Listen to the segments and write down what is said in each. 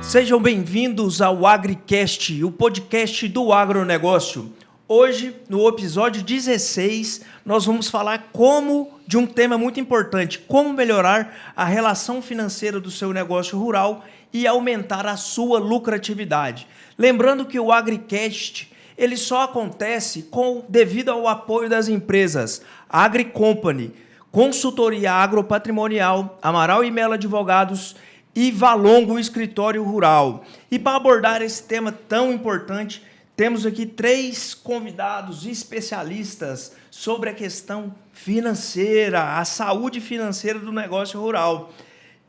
Sejam bem-vindos ao AgriCast, o podcast do agronegócio. Hoje, no episódio 16, nós vamos falar de um tema muito importante, como melhorar a relação financeira do seu negócio rural e aumentar a sua lucratividade. Lembrando que o AgriCast ele só acontece devido ao apoio das empresas AgriCompany, Consultoria Agropatrimonial, Amaral e Mello Advogados e Valongo Escritório Rural. E para abordar esse tema tão importante, temos aqui 3 convidados especialistas sobre a questão financeira, a saúde financeira do negócio rural.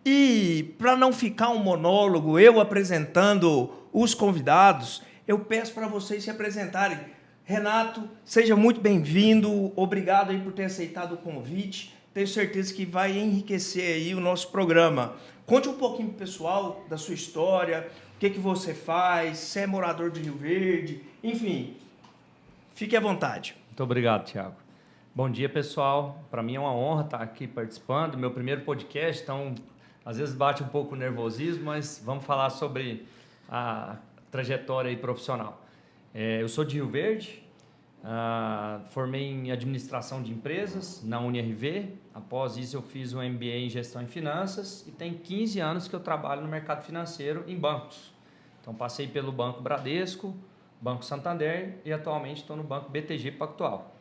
E para não ficar um monólogo, eu apresentando os convidados, eu peço para vocês se apresentarem. Renato, seja muito bem-vindo, obrigado aí por ter aceitado o convite. Tenho certeza que vai enriquecer aí o nosso programa. Conte um pouquinho pro pessoal da sua história, o que você faz, se é morador de Rio Verde, enfim, fique à vontade. Muito obrigado, Thiago. Bom dia, pessoal. Para mim é uma honra estar aqui participando do meu primeiro podcast, então às vezes bate um pouco o nervosismo, mas vamos falar sobre a trajetória aí profissional. Eu sou de Rio Verde, formei em administração de empresas na UniRV. Após isso eu fiz um MBA em gestão e finanças e tem 15 anos que eu trabalho no mercado financeiro em bancos. Então passei pelo Banco Bradesco, Banco Santander e atualmente estou no Banco BTG Pactual.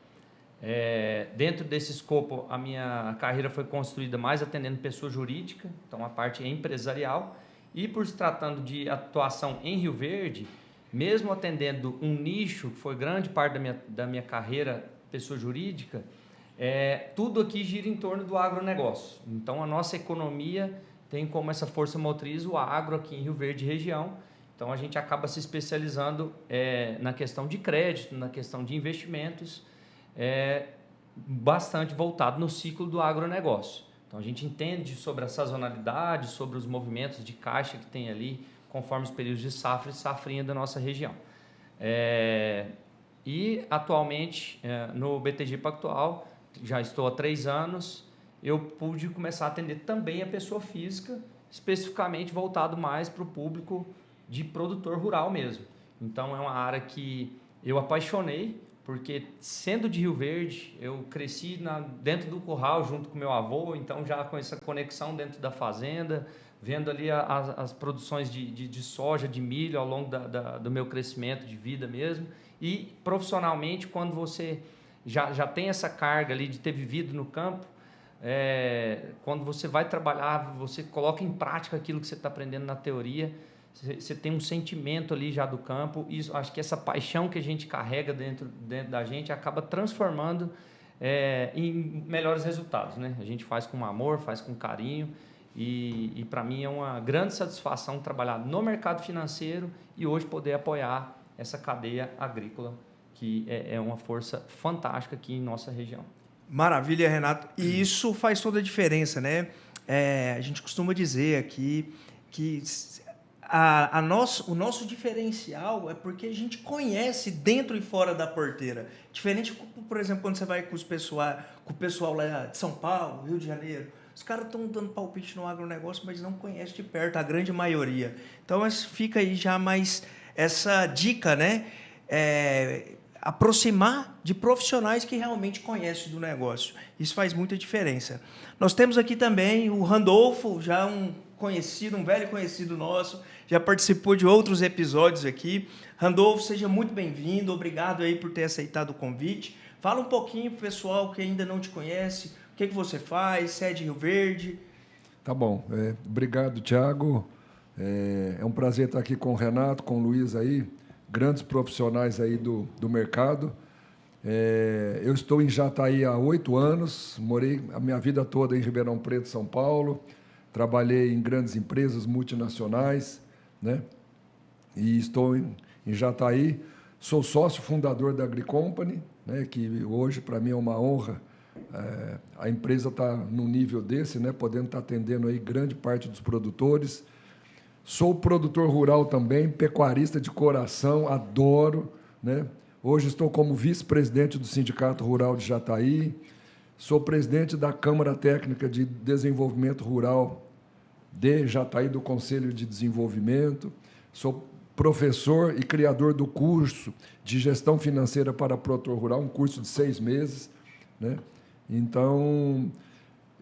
Dentro desse escopo a minha carreira foi construída mais atendendo pessoa jurídica, então a parte empresarial, e por se tratando de atuação em Rio Verde, mesmo atendendo um nicho que foi grande parte da minha carreira pessoa jurídica, tudo aqui gira em torno do agronegócio. Então a nossa economia tem como essa força motriz o agro aqui em Rio Verde região. Então a gente acaba se especializando na questão de crédito, na questão de investimentos, bastante voltado no ciclo do agronegócio. Então a gente entende sobre a sazonalidade, sobre os movimentos de caixa que tem ali, conforme os períodos de safra e safrinha da nossa região. E atualmente no BTG Pactual, já estou há 3 anos, eu pude começar a atender também a pessoa física, especificamente voltado mais para o público de produtor rural mesmo. Então é uma área que eu apaixonei, porque sendo de Rio Verde, eu cresci dentro do curral junto com meu avô, então já com essa conexão dentro da fazenda, vendo ali as produções de soja, de milho ao longo do meu crescimento de vida mesmo. E profissionalmente, quando você já tem essa carga ali de ter vivido no campo, quando você vai trabalhar, você coloca em prática aquilo que você está aprendendo na teoria, você tem um sentimento ali já do campo, e acho que essa paixão que a gente carrega dentro da gente acaba transformando em melhores resultados, né? A gente faz com amor, faz com carinho, e para mim é uma grande satisfação trabalhar no mercado financeiro e hoje poder apoiar essa cadeia agrícola, que é uma força fantástica aqui em nossa região. Maravilha, Renato. E isso faz toda a diferença, né? A gente costuma dizer aqui que o nosso diferencial é porque a gente conhece dentro e fora da porteira. Diferente, por exemplo, quando você vai com o pessoal lá de São Paulo, Rio de Janeiro. Os caras estão dando palpite no agronegócio, mas não conhecem de perto, a grande maioria. Então, fica aí já mais essa dica, né? Aproximar de profissionais que realmente conhecem do negócio. Isso faz muita diferença. Nós temos aqui também o Randolfo, já um velho conhecido nosso, já participou de outros episódios aqui. Randolfo, seja muito bem-vindo, obrigado aí por ter aceitado o convite. Fala um pouquinho para o pessoal que ainda não te conhece, o que você faz, você é de Rio Verde. Tá bom, obrigado, Thiago. É um prazer estar aqui com o Renato, com o Luiz aí, grandes profissionais aí do mercado. Eu estou em Jataí há 8 anos, morei a minha vida toda em Ribeirão Preto, São Paulo, trabalhei em grandes empresas multinacionais, né? E estou em Jataí, sou sócio fundador da AgriCompany, né? Que hoje para mim é uma honra a empresa estar num nível desse, né? Podendo estar atendendo aí grande parte dos produtores. Sou produtor rural também, pecuarista de coração, adoro, né? Hoje estou como vice-presidente do Sindicato Rural de Jataí, sou presidente da Câmara Técnica de Desenvolvimento Rural de Jataí do Conselho de Desenvolvimento, sou professor e criador do curso de Gestão Financeira para Produtor Rural, um curso de 6 meses, né? Então,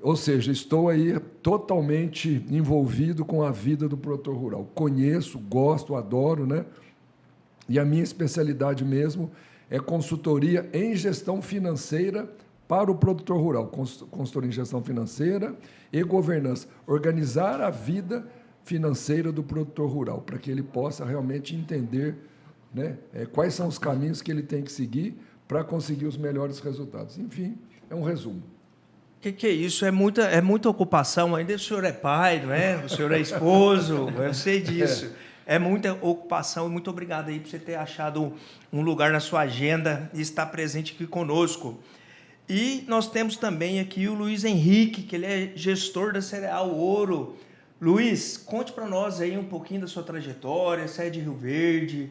ou seja, estou aí totalmente envolvido com a vida do produtor rural. Conheço, gosto, adoro, né? E a minha especialidade mesmo é consultoria em gestão financeira para o produtor rural. Consultoria em gestão financeira e governança. Organizar a vida financeira do produtor rural, para que ele possa realmente entender, né, quais são os caminhos que ele tem que seguir para conseguir os melhores resultados. Enfim, é um resumo. O que é isso? É muita ocupação. Ainda o senhor é pai, não é? O senhor é esposo, eu sei disso. É muita ocupação e muito obrigado aí por você ter achado um lugar na sua agenda e estar presente aqui conosco. E nós temos também aqui o Luiz Henrique, que ele é gestor da Cereal Ouro. Luiz, conte para nós aí um pouquinho da sua trajetória, você é de Rio Verde,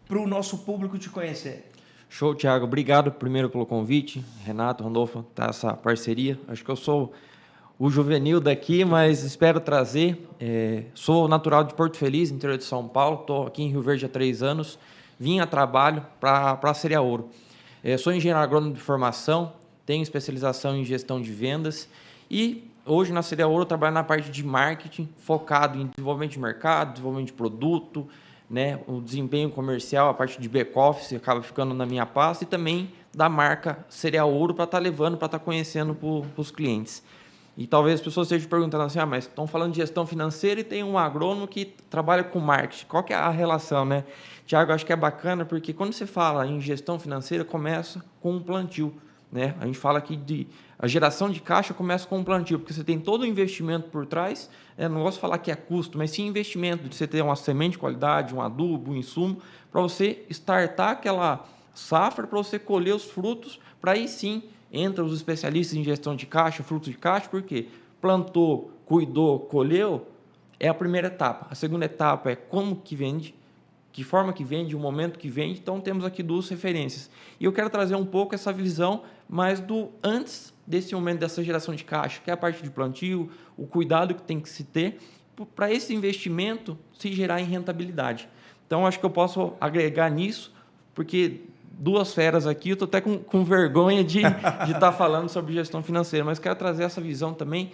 para o nosso público te conhecer. Show, Thiago. Obrigado primeiro pelo convite. Renato, Randolfo, tá essa parceria. Acho que eu sou o juvenil daqui, mas espero trazer. Sou natural de Porto Feliz, interior de São Paulo. Estou aqui em Rio Verde há 3 anos. Vim a trabalho para a Cereal Ouro. Sou engenheiro agrônomo de formação, tenho especialização em gestão de vendas e hoje na Cereal Ouro eu trabalho na parte de marketing, focado em desenvolvimento de mercado, desenvolvimento de produto, né, o desempenho comercial, a parte de back-office acaba ficando na minha pasta e também da marca Cereal Ouro para estar levando, para estar conhecendo para os clientes. E talvez as pessoas estejam perguntando assim, mas estão falando de gestão financeira e tem um agrônomo que trabalha com marketing. Qual que é a relação, né? Tiago, acho que é bacana porque quando você fala em gestão financeira, começa com um plantio, né? A gente fala aqui de a geração de caixa começa com um plantio, porque você tem todo o investimento por trás, não gosto de falar que é custo, mas sim investimento, de você ter uma semente de qualidade, um adubo, um insumo, para você startar aquela safra, para você colher os frutos, para aí sim entra os especialistas em gestão de caixa, frutos de caixa, porque plantou, cuidou, colheu, é a primeira etapa. A segunda etapa é como que vende, que forma que vende, o momento que vende. Então, temos aqui 2 referências. E eu quero trazer um pouco essa visão mais do antes desse momento, dessa geração de caixa, que é a parte de plantio, o cuidado que tem que se ter para esse investimento se gerar em rentabilidade. Então, acho que eu posso agregar nisso, porque 2 feras aqui, eu estou até com vergonha de estar falando sobre gestão financeira, mas quero trazer essa visão também,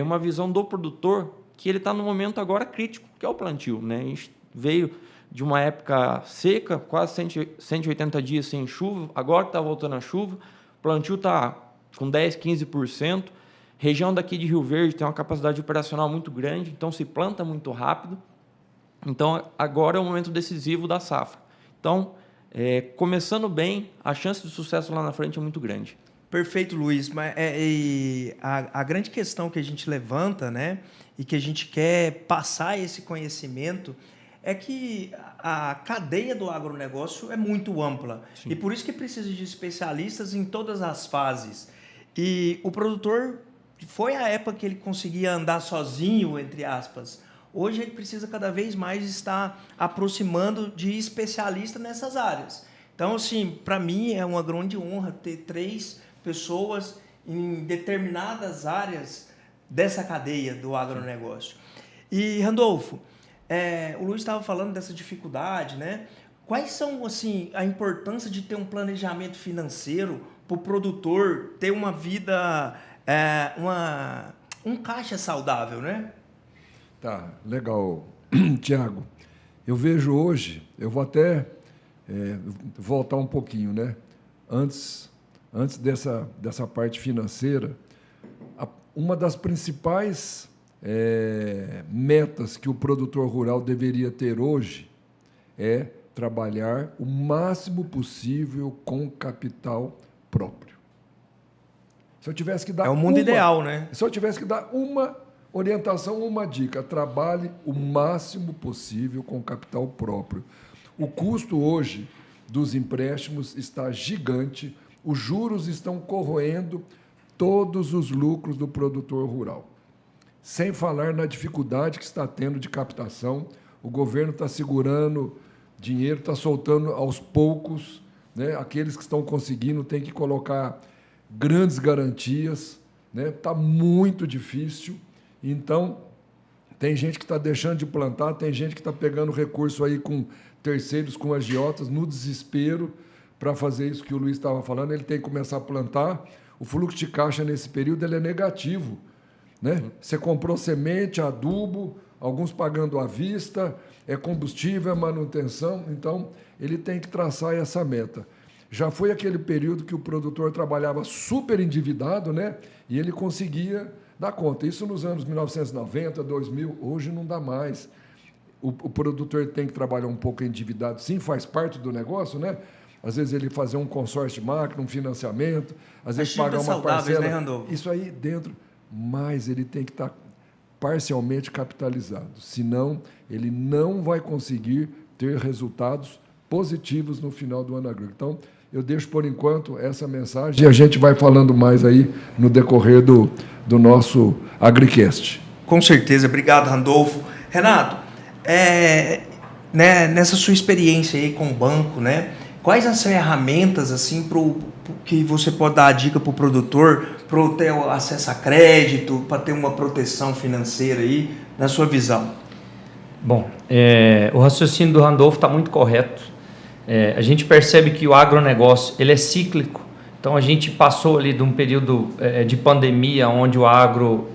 uma visão do produtor, que ele está no momento agora crítico, que é o plantio, né? A gente veio de uma época seca, quase 180 dias sem chuva, agora que está voltando a chuva, o plantio está com 10%, 15%, região daqui de Rio Verde tem uma capacidade operacional muito grande, então se planta muito rápido, então agora é o momento decisivo da safra. Então, começando bem, a chance de sucesso lá na frente é muito grande. Perfeito, Luiz. Mas a grande questão que a gente levanta, né, e que a gente quer passar esse conhecimento é que a cadeia do agronegócio é muito ampla. Sim. E por isso que precisa de especialistas em todas as fases. E o produtor, foi a época que ele conseguia andar sozinho, entre aspas. Hoje ele precisa cada vez mais estar aproximando de especialistas nessas áreas. Então, assim, para mim é uma grande honra ter 3 pessoas em determinadas áreas dessa cadeia do agronegócio. E, Randolfo, o Luiz estava falando dessa dificuldade, né? Quais são, assim, a importância de ter um planejamento financeiro para o produtor ter uma vida, um caixa saudável, né? Tá, legal, Tiago. Eu vejo hoje, eu vou até voltar um pouquinho, né? Antes dessa parte financeira, uma das principais metas que o produtor rural deveria ter hoje é trabalhar o máximo possível com capital próprio. Se eu tivesse que dar o mundo ideal, né? Se eu tivesse que dar uma orientação, uma dica, trabalhe o máximo possível com capital próprio. O custo hoje dos empréstimos está gigante, os juros estão corroendo todos os lucros do produtor rural. Sem falar na dificuldade que está tendo de captação, o governo está segurando dinheiro, está soltando aos poucos, né? Aqueles que estão conseguindo têm que colocar grandes garantias, né? Está muito difícil. Então, Tem gente que está deixando de plantar, tem gente que está pegando recurso aí com terceiros, com agiotas, no desespero, para fazer isso que o Luiz estava falando. Ele tem que começar a plantar. O fluxo de caixa nesse período ele é negativo, né? Você comprou semente, adubo, alguns pagando à vista, é combustível, é manutenção. Então, ele tem que traçar essa meta. Já foi aquele período que o produtor trabalhava super endividado, né? E ele conseguia dar conta. Isso nos anos 1990, 2000. Hoje não dá mais. O produtor tem que trabalhar um pouco endividado. Sim, faz parte do negócio, né? Às vezes ele fazer um consórcio de máquina, um financiamento, às vezes pagar uma parcela. Né, Randolfo? Isso aí dentro. Mas ele tem que estar parcialmente capitalizado. Senão, ele não vai conseguir ter resultados positivos no final do ano agrícola. Então, eu deixo, por enquanto, essa mensagem e a gente vai falando mais aí no decorrer do nosso AgriCast. Com certeza. Obrigado, Randolfo. Renato, né, nessa sua experiência aí com o banco, né, quais as ferramentas assim, que você pode dar a dica para o produtor para ter acesso a crédito, para ter uma proteção financeira aí, na sua visão? Bom, o raciocínio do Randolfo está muito correto. A gente percebe que o agronegócio ele é cíclico. Então, a gente passou ali de um período de pandemia onde o agro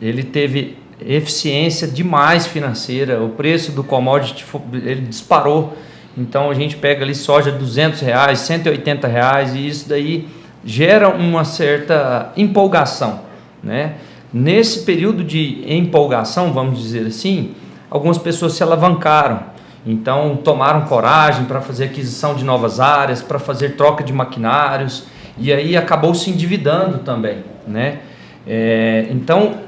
ele teve eficiência demais financeira, o preço do commodity ele disparou. Então, a gente pega ali soja R$ 200, R$ 180, e isso daí gera uma certa empolgação, né? Nesse período de empolgação, vamos dizer assim, algumas pessoas se alavancaram. Então, tomaram coragem para fazer aquisição de novas áreas, para fazer troca de maquinários, e aí acabou se endividando também, né? Então,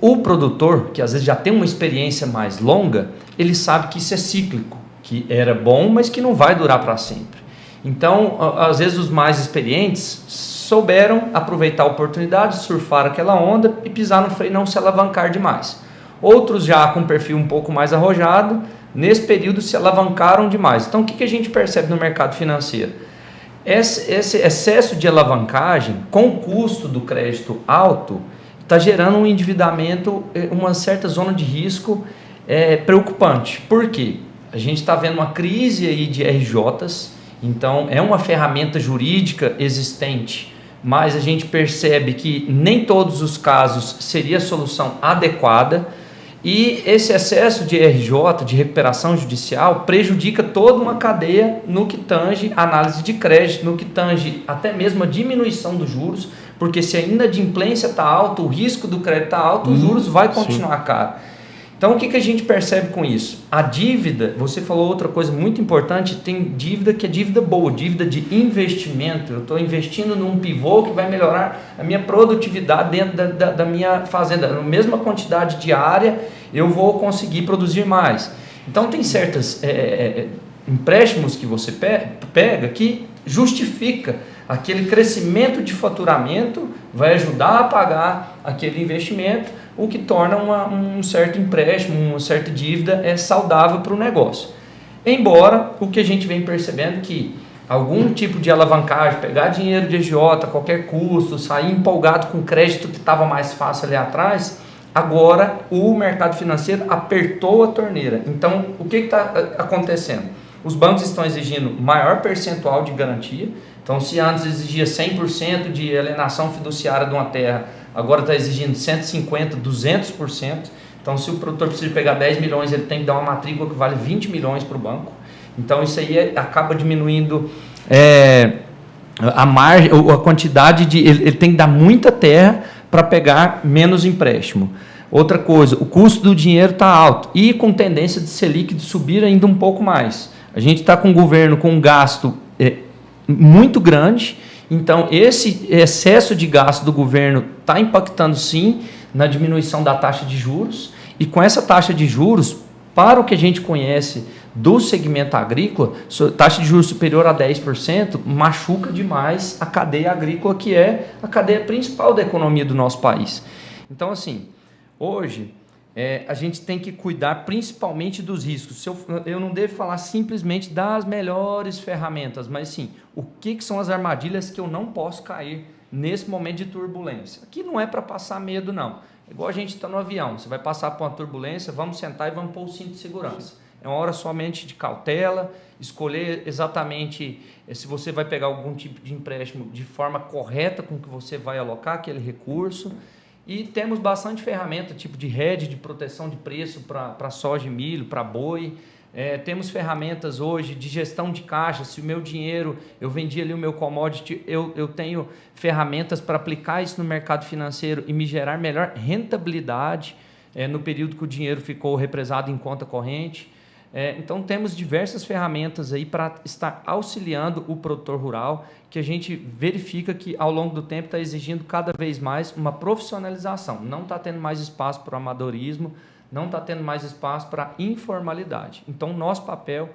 o produtor, que às vezes já tem uma experiência mais longa, ele sabe que isso é cíclico, que era bom, mas que não vai durar para sempre. Então, às vezes os mais experientes souberam aproveitar a oportunidade, surfar aquela onda e pisar no freio e não se alavancar demais. Outros já com perfil um pouco mais arrojado, nesse período se alavancaram demais. Então, o que a gente percebe no mercado financeiro? Esse excesso de alavancagem, com o custo do crédito alto, está gerando um endividamento, uma certa zona de risco preocupante. Por quê? A gente está vendo uma crise aí de RJs, então é uma ferramenta jurídica existente, mas a gente percebe que nem todos os casos seria a solução adequada. E esse excesso de RJ, de recuperação judicial, prejudica toda uma cadeia no que tange análise de crédito, no que tange até mesmo a diminuição dos juros, porque se a inadimplência está alta, o risco do crédito está alto, os juros vai continuar caro. Então, o que a gente percebe com isso? A dívida, você falou outra coisa muito importante, tem dívida que é dívida boa, dívida de investimento. Eu estou investindo num pivô que vai melhorar a minha produtividade dentro da minha fazenda. Na mesma quantidade de área, eu vou conseguir produzir mais. Então, tem certos empréstimos que você pega que justifica aquele crescimento de faturamento, vai ajudar a pagar aquele investimento, o que torna um certo empréstimo, uma certa dívida saudável para o negócio. Embora o que a gente vem percebendo que algum tipo de alavancagem, pegar dinheiro de agiota a qualquer custo, sair empolgado com crédito que estava mais fácil ali atrás, agora o mercado financeiro apertou a torneira. Então, o que está acontecendo? Os bancos estão exigindo maior percentual de garantia. Então, se antes exigia 100% de alienação fiduciária de uma terra, agora está exigindo 150%, 200%. Então, se o produtor precisa pegar 10 milhões, ele tem que dar uma matrícula que vale 20 milhões para o banco. Então, isso aí acaba diminuindo a margem, a quantidade de... Ele tem que dar muita terra para pegar menos empréstimo. Outra coisa, o custo do dinheiro está alto e com tendência de Selic de subir ainda um pouco mais. A gente está com o governo com um gasto muito grande, então esse excesso de gasto do governo está impactando sim na diminuição da taxa de juros, e com essa taxa de juros, para o que a gente conhece do segmento agrícola, taxa de juros superior a 10% machuca demais a cadeia agrícola, que é a cadeia principal da economia do nosso país. Então, assim, hoje a gente tem que cuidar principalmente dos riscos. Eu não devo falar simplesmente das melhores ferramentas, mas sim, o que são as armadilhas que eu não posso cair nesse momento de turbulência. Aqui não é para passar medo, não. É igual a gente está no avião, você vai passar por uma turbulência, vamos sentar e vamos pôr o cinto de segurança. É uma hora somente de cautela, escolher exatamente se você vai pegar algum tipo de empréstimo de forma correta com que você vai alocar aquele recurso. E temos bastante ferramenta, tipo de hedge, de proteção de preço para soja e milho, para boi. Temos ferramentas hoje de gestão de caixa. Se o meu dinheiro, eu vendi ali o meu commodity, eu tenho ferramentas para aplicar isso no mercado financeiro e me gerar melhor rentabilidade no período que o dinheiro ficou represado em conta corrente. Então, temos diversas ferramentas aí para estar auxiliando o produtor rural, que a gente verifica que, ao longo do tempo, está exigindo cada vez mais uma profissionalização. Não está tendo mais espaço para o amadorismo, não está tendo mais espaço para informalidade. Então, nosso papel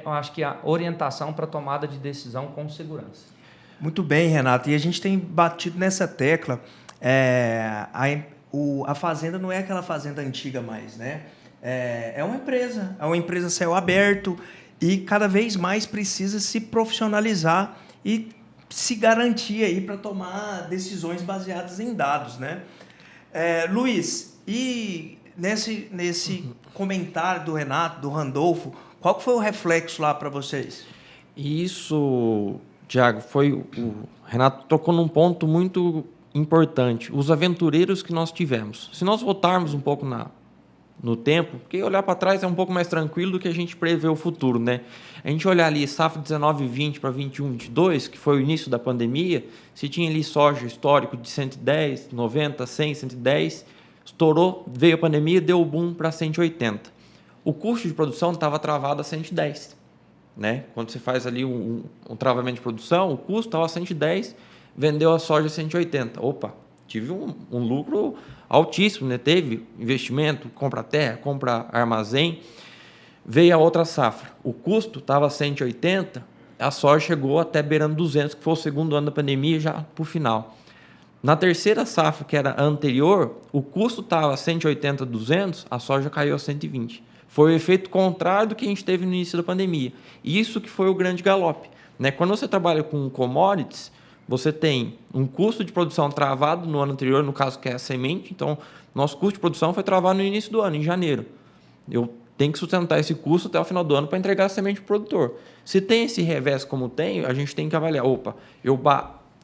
eu acho que a orientação para a tomada de decisão com segurança. Muito bem, Renato. E a gente tem batido nessa tecla. A fazenda não é aquela fazenda antiga mais, né? É uma empresa céu aberto e cada vez mais precisa se profissionalizar e se garantir aí para tomar decisões baseadas em dados, né? Luiz, e nesse comentário do Renato, do Randolfo, qual que foi o reflexo lá para vocês? Isso, Thiago, o Renato tocou num ponto muito importante, os aventureiros que nós tivemos. Se nós voltarmos um pouco no tempo, porque olhar para trás é um pouco mais tranquilo do que a gente prever o futuro, né? A gente olhar ali safra 19, 20 para 21, 22, que foi o início da pandemia, se tinha ali soja histórico de 110, 90, 100, 110, estourou, veio a pandemia, deu o boom para 180. O custo de produção estava travado a 110, né? Quando você faz ali um travamento de produção, o custo estava a 110, vendeu a soja a 180. Opa, tive um lucro altíssimo, né? Teve investimento, compra terra, compra armazém. Veio a outra safra. O custo estava 180, a soja chegou até beirando 200, que foi o segundo ano da pandemia, já para o final. Na terceira safra, que era a anterior, o custo estava 180, 200, a soja caiu a 120. Foi o efeito contrário do que a gente teve no início da pandemia. Isso que foi o grande galope, né? Quando você trabalha com commodities, você tem um custo de produção travado no ano anterior, no caso que é a semente. Então, nosso custo de produção foi travado no início do ano, em janeiro. Eu tenho que sustentar esse custo até o final do ano para entregar a semente para o produtor. Se tem esse revés como tem, a gente tem que avaliar. Opa, eu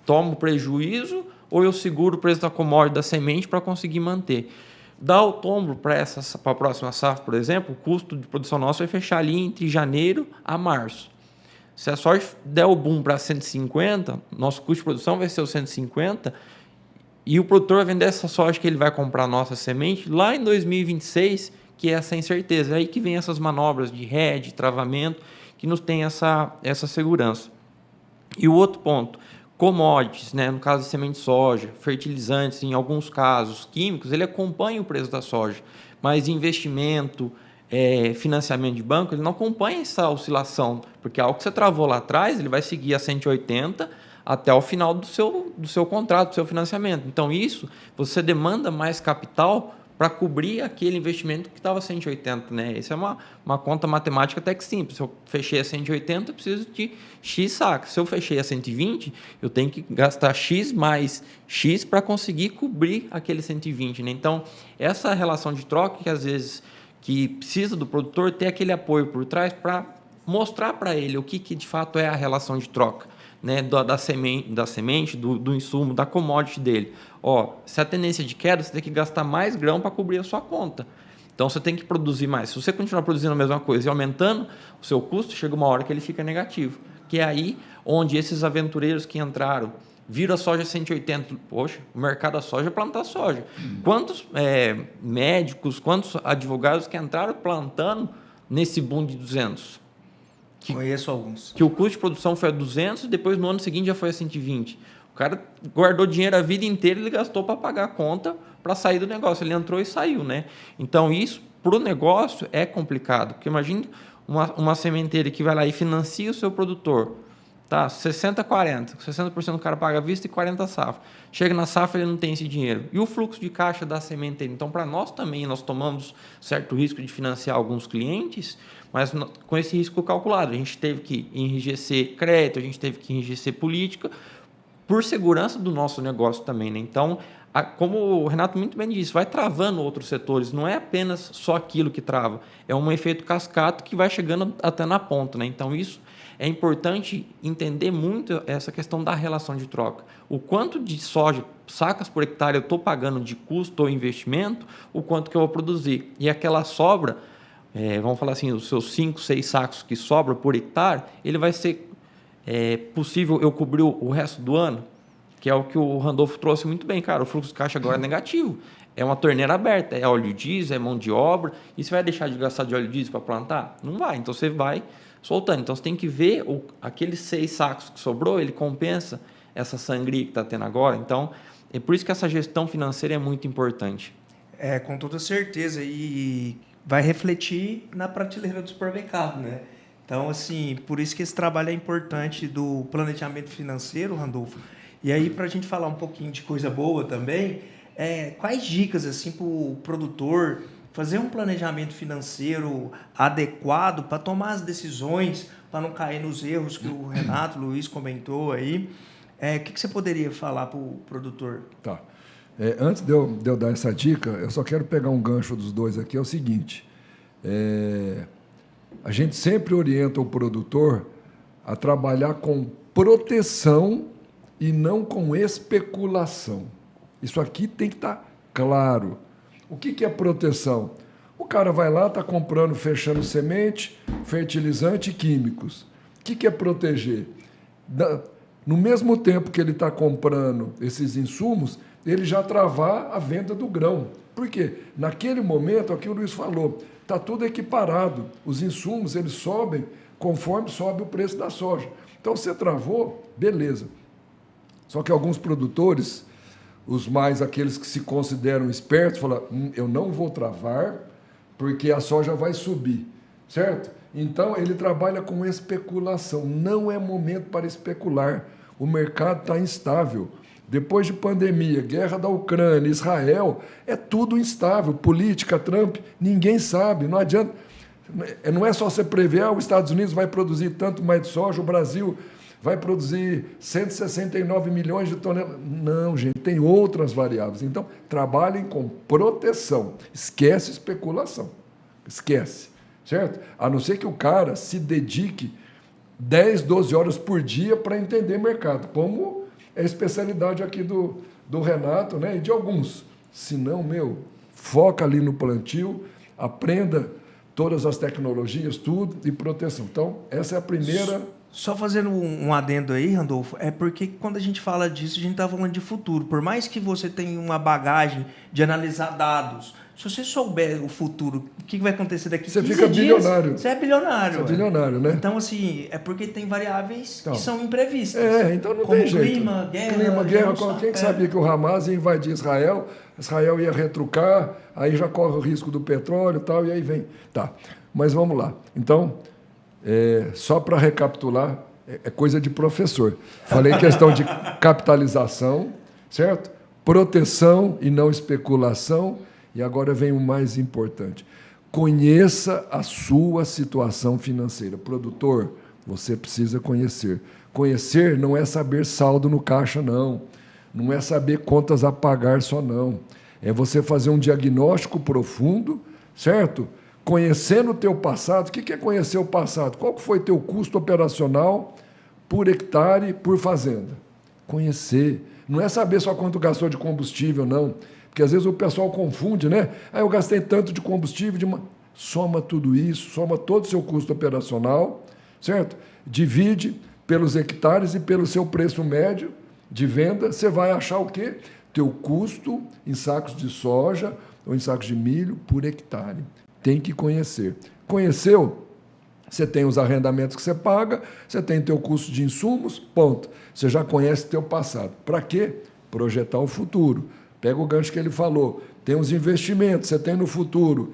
tomo prejuízo ou eu seguro o preço da commodity da semente para conseguir manter? Dá o tombo para a próxima safra, por exemplo, o custo de produção nosso vai fechar ali entre janeiro a março. Se a soja der o boom para 150, nosso custo de produção vai ser o 150 e o produtor vai vender essa soja que ele vai comprar a nossa semente lá em 2026, que é essa incerteza. É aí que vem essas manobras de hedge, travamento, que nos tem essa segurança. E o outro ponto, commodities, né? No caso de semente de soja, fertilizantes, em alguns casos químicos, ele acompanha o preço da soja, mas investimento, financiamento de banco, ele não acompanha essa oscilação, porque algo que você travou lá atrás, ele vai seguir a 180 até o final do seu contrato, do seu financiamento. Então, isso, você demanda mais capital para cobrir aquele investimento que estava 180, né? Isso é uma conta matemática até que simples. Se eu fechei a 180, eu preciso de X sacas. Se eu fechei a 120, eu tenho que gastar X mais X para conseguir cobrir aquele 120, né? Então, essa relação de troca que às vezes que precisa do produtor ter aquele apoio por trás para mostrar para ele o que de fato é a relação de troca, né, da semente, do insumo, da commodity dele. Se a tendência de queda, você tem que gastar mais grão para cobrir a sua conta. Então, você tem que produzir mais. Se você continuar produzindo a mesma coisa e aumentando o seu custo, chega uma hora que ele fica negativo. Que é aí onde esses aventureiros que entraram, viram a soja 180, poxa, o mercado da soja é plantar soja. Quantos médicos, quantos advogados que entraram plantando nesse boom de 200? Conheço alguns. Que o custo de produção foi a 200 e depois no ano seguinte já foi a 120. O cara guardou dinheiro a vida inteira e ele gastou para pagar a conta para sair do negócio. Ele entrou e saiu, né? Então, isso para o negócio é complicado. Porque imagine uma sementeira que vai lá e financia o seu produtor. Tá, 60-40. 60% do cara paga à vista e 40% safra. Chega na safra, ele não tem esse dinheiro. E o fluxo de caixa da semente? Então, para nós também, nós tomamos certo risco de financiar alguns clientes, mas com esse risco calculado. A gente teve que enrijecer crédito, a gente teve que enrijecer política, por segurança do nosso negócio também, né? Então, como o Renato muito bem disse, vai travando outros setores, não é apenas só aquilo que trava, é um efeito cascata que vai chegando até na ponta, né? Então, isso é importante entender muito essa questão da relação de troca. O quanto de soja, sacas por hectare eu estou pagando de custo ou investimento, o quanto que eu vou produzir. E aquela sobra, vamos falar assim, os seus 5, 6 sacos que sobram por hectare, ele vai ser possível eu cobrir o resto do ano? Que é o que o Randolfo trouxe muito bem, cara. O fluxo de caixa agora é negativo. É uma torneira aberta, é óleo diesel, é mão de obra. E você vai deixar de gastar de óleo diesel para plantar? Não vai. Então, você vai soltando. Então, você tem que ver aqueles 6 sacos que sobrou, ele compensa essa sangria que está tendo agora. Então, é por isso que essa gestão financeira é muito importante. Com toda certeza. E vai refletir na prateleira do supermercado, né? Então, assim, por isso que esse trabalho é importante do planejamento financeiro, Randolfo. E aí, para a gente falar um pouquinho de coisa boa também, quais dicas assim, para o produtor fazer um planejamento financeiro adequado para tomar as decisões, para não cair nos erros que o Renato, o Luiz comentou aí? O que você poderia falar para o produtor? Tá. Antes de eu dar essa dica, eu só quero pegar um gancho dos dois aqui, é o seguinte. A gente sempre orienta o produtor a trabalhar com proteção e não com especulação. Isso aqui tem que estar claro. O que é proteção? O cara vai lá, está comprando, fechando semente, fertilizante e químicos. O que é proteger? No mesmo tempo que ele está comprando esses insumos, ele já travar a venda do grão. Por quê? Naquele momento, aqui o Luiz falou, está tudo equiparado. Os insumos, eles sobem conforme sobe o preço da soja. Então, você travou, beleza. Só que alguns produtores, aqueles que se consideram espertos, falam, eu não vou travar porque a soja vai subir, certo? Então, ele trabalha com especulação. Não é momento para especular. O mercado está instável. Depois de pandemia, guerra da Ucrânia, Israel, é tudo instável. Política, Trump, ninguém sabe. Não adianta. Não é só você prever, os Estados Unidos vai produzir tanto mais de soja, o Brasil vai produzir 169 milhões de toneladas. Não, gente, tem outras variáveis. Então, trabalhem com proteção. Esquece especulação. Esquece, certo? A não ser que o cara se dedique 10, 12 horas por dia para entender mercado, como é a especialidade aqui do Renato, né? E de alguns. Se não, foca ali no plantio, aprenda todas as tecnologias, tudo, e proteção. Então, essa é a primeira... Só fazendo um adendo aí, Randolfo, porque quando a gente fala disso, a gente está falando de futuro. Por mais que você tenha uma bagagem de analisar dados, se você souber o futuro, o que vai acontecer daqui 15 dias... Você fica bilionário. Você é bilionário. Você é bilionário, né? Então, assim, é porque tem variáveis que são imprevistas. Então não tem jeito. Clima, guerra... Quem sabia que o Hamas ia invadir Israel, Israel ia retrucar, aí já corre o risco do petróleo e tal, e aí vem... Tá, mas vamos lá. Então... só para recapitular, é coisa de professor. Falei questão de capitalização, certo? Proteção e não especulação. E agora vem o mais importante. Conheça a sua situação financeira. Produtor, você precisa conhecer. Conhecer não é saber saldo no caixa, não. Não é saber contas a pagar só, não. É você fazer um diagnóstico profundo, certo? Conhecendo o teu passado. O que é conhecer o passado? Qual foi teu custo operacional por hectare, por fazenda? Conhecer. Não é saber só quanto gastou de combustível, não. Porque às vezes o pessoal confunde, né? Eu gastei tanto de combustível. Soma tudo isso, soma todo o seu custo operacional, certo? Divide pelos hectares e pelo seu preço médio de venda. Você vai achar o quê? Teu custo em sacos de soja ou em sacos de milho por hectare. Tem que conhecer. Conheceu? Você tem os arrendamentos que você paga, você tem teu custo de insumos, ponto. Você já conhece teu passado. Para quê? Projetar o futuro. Pega o gancho que ele falou. Tem os investimentos, você tem no futuro.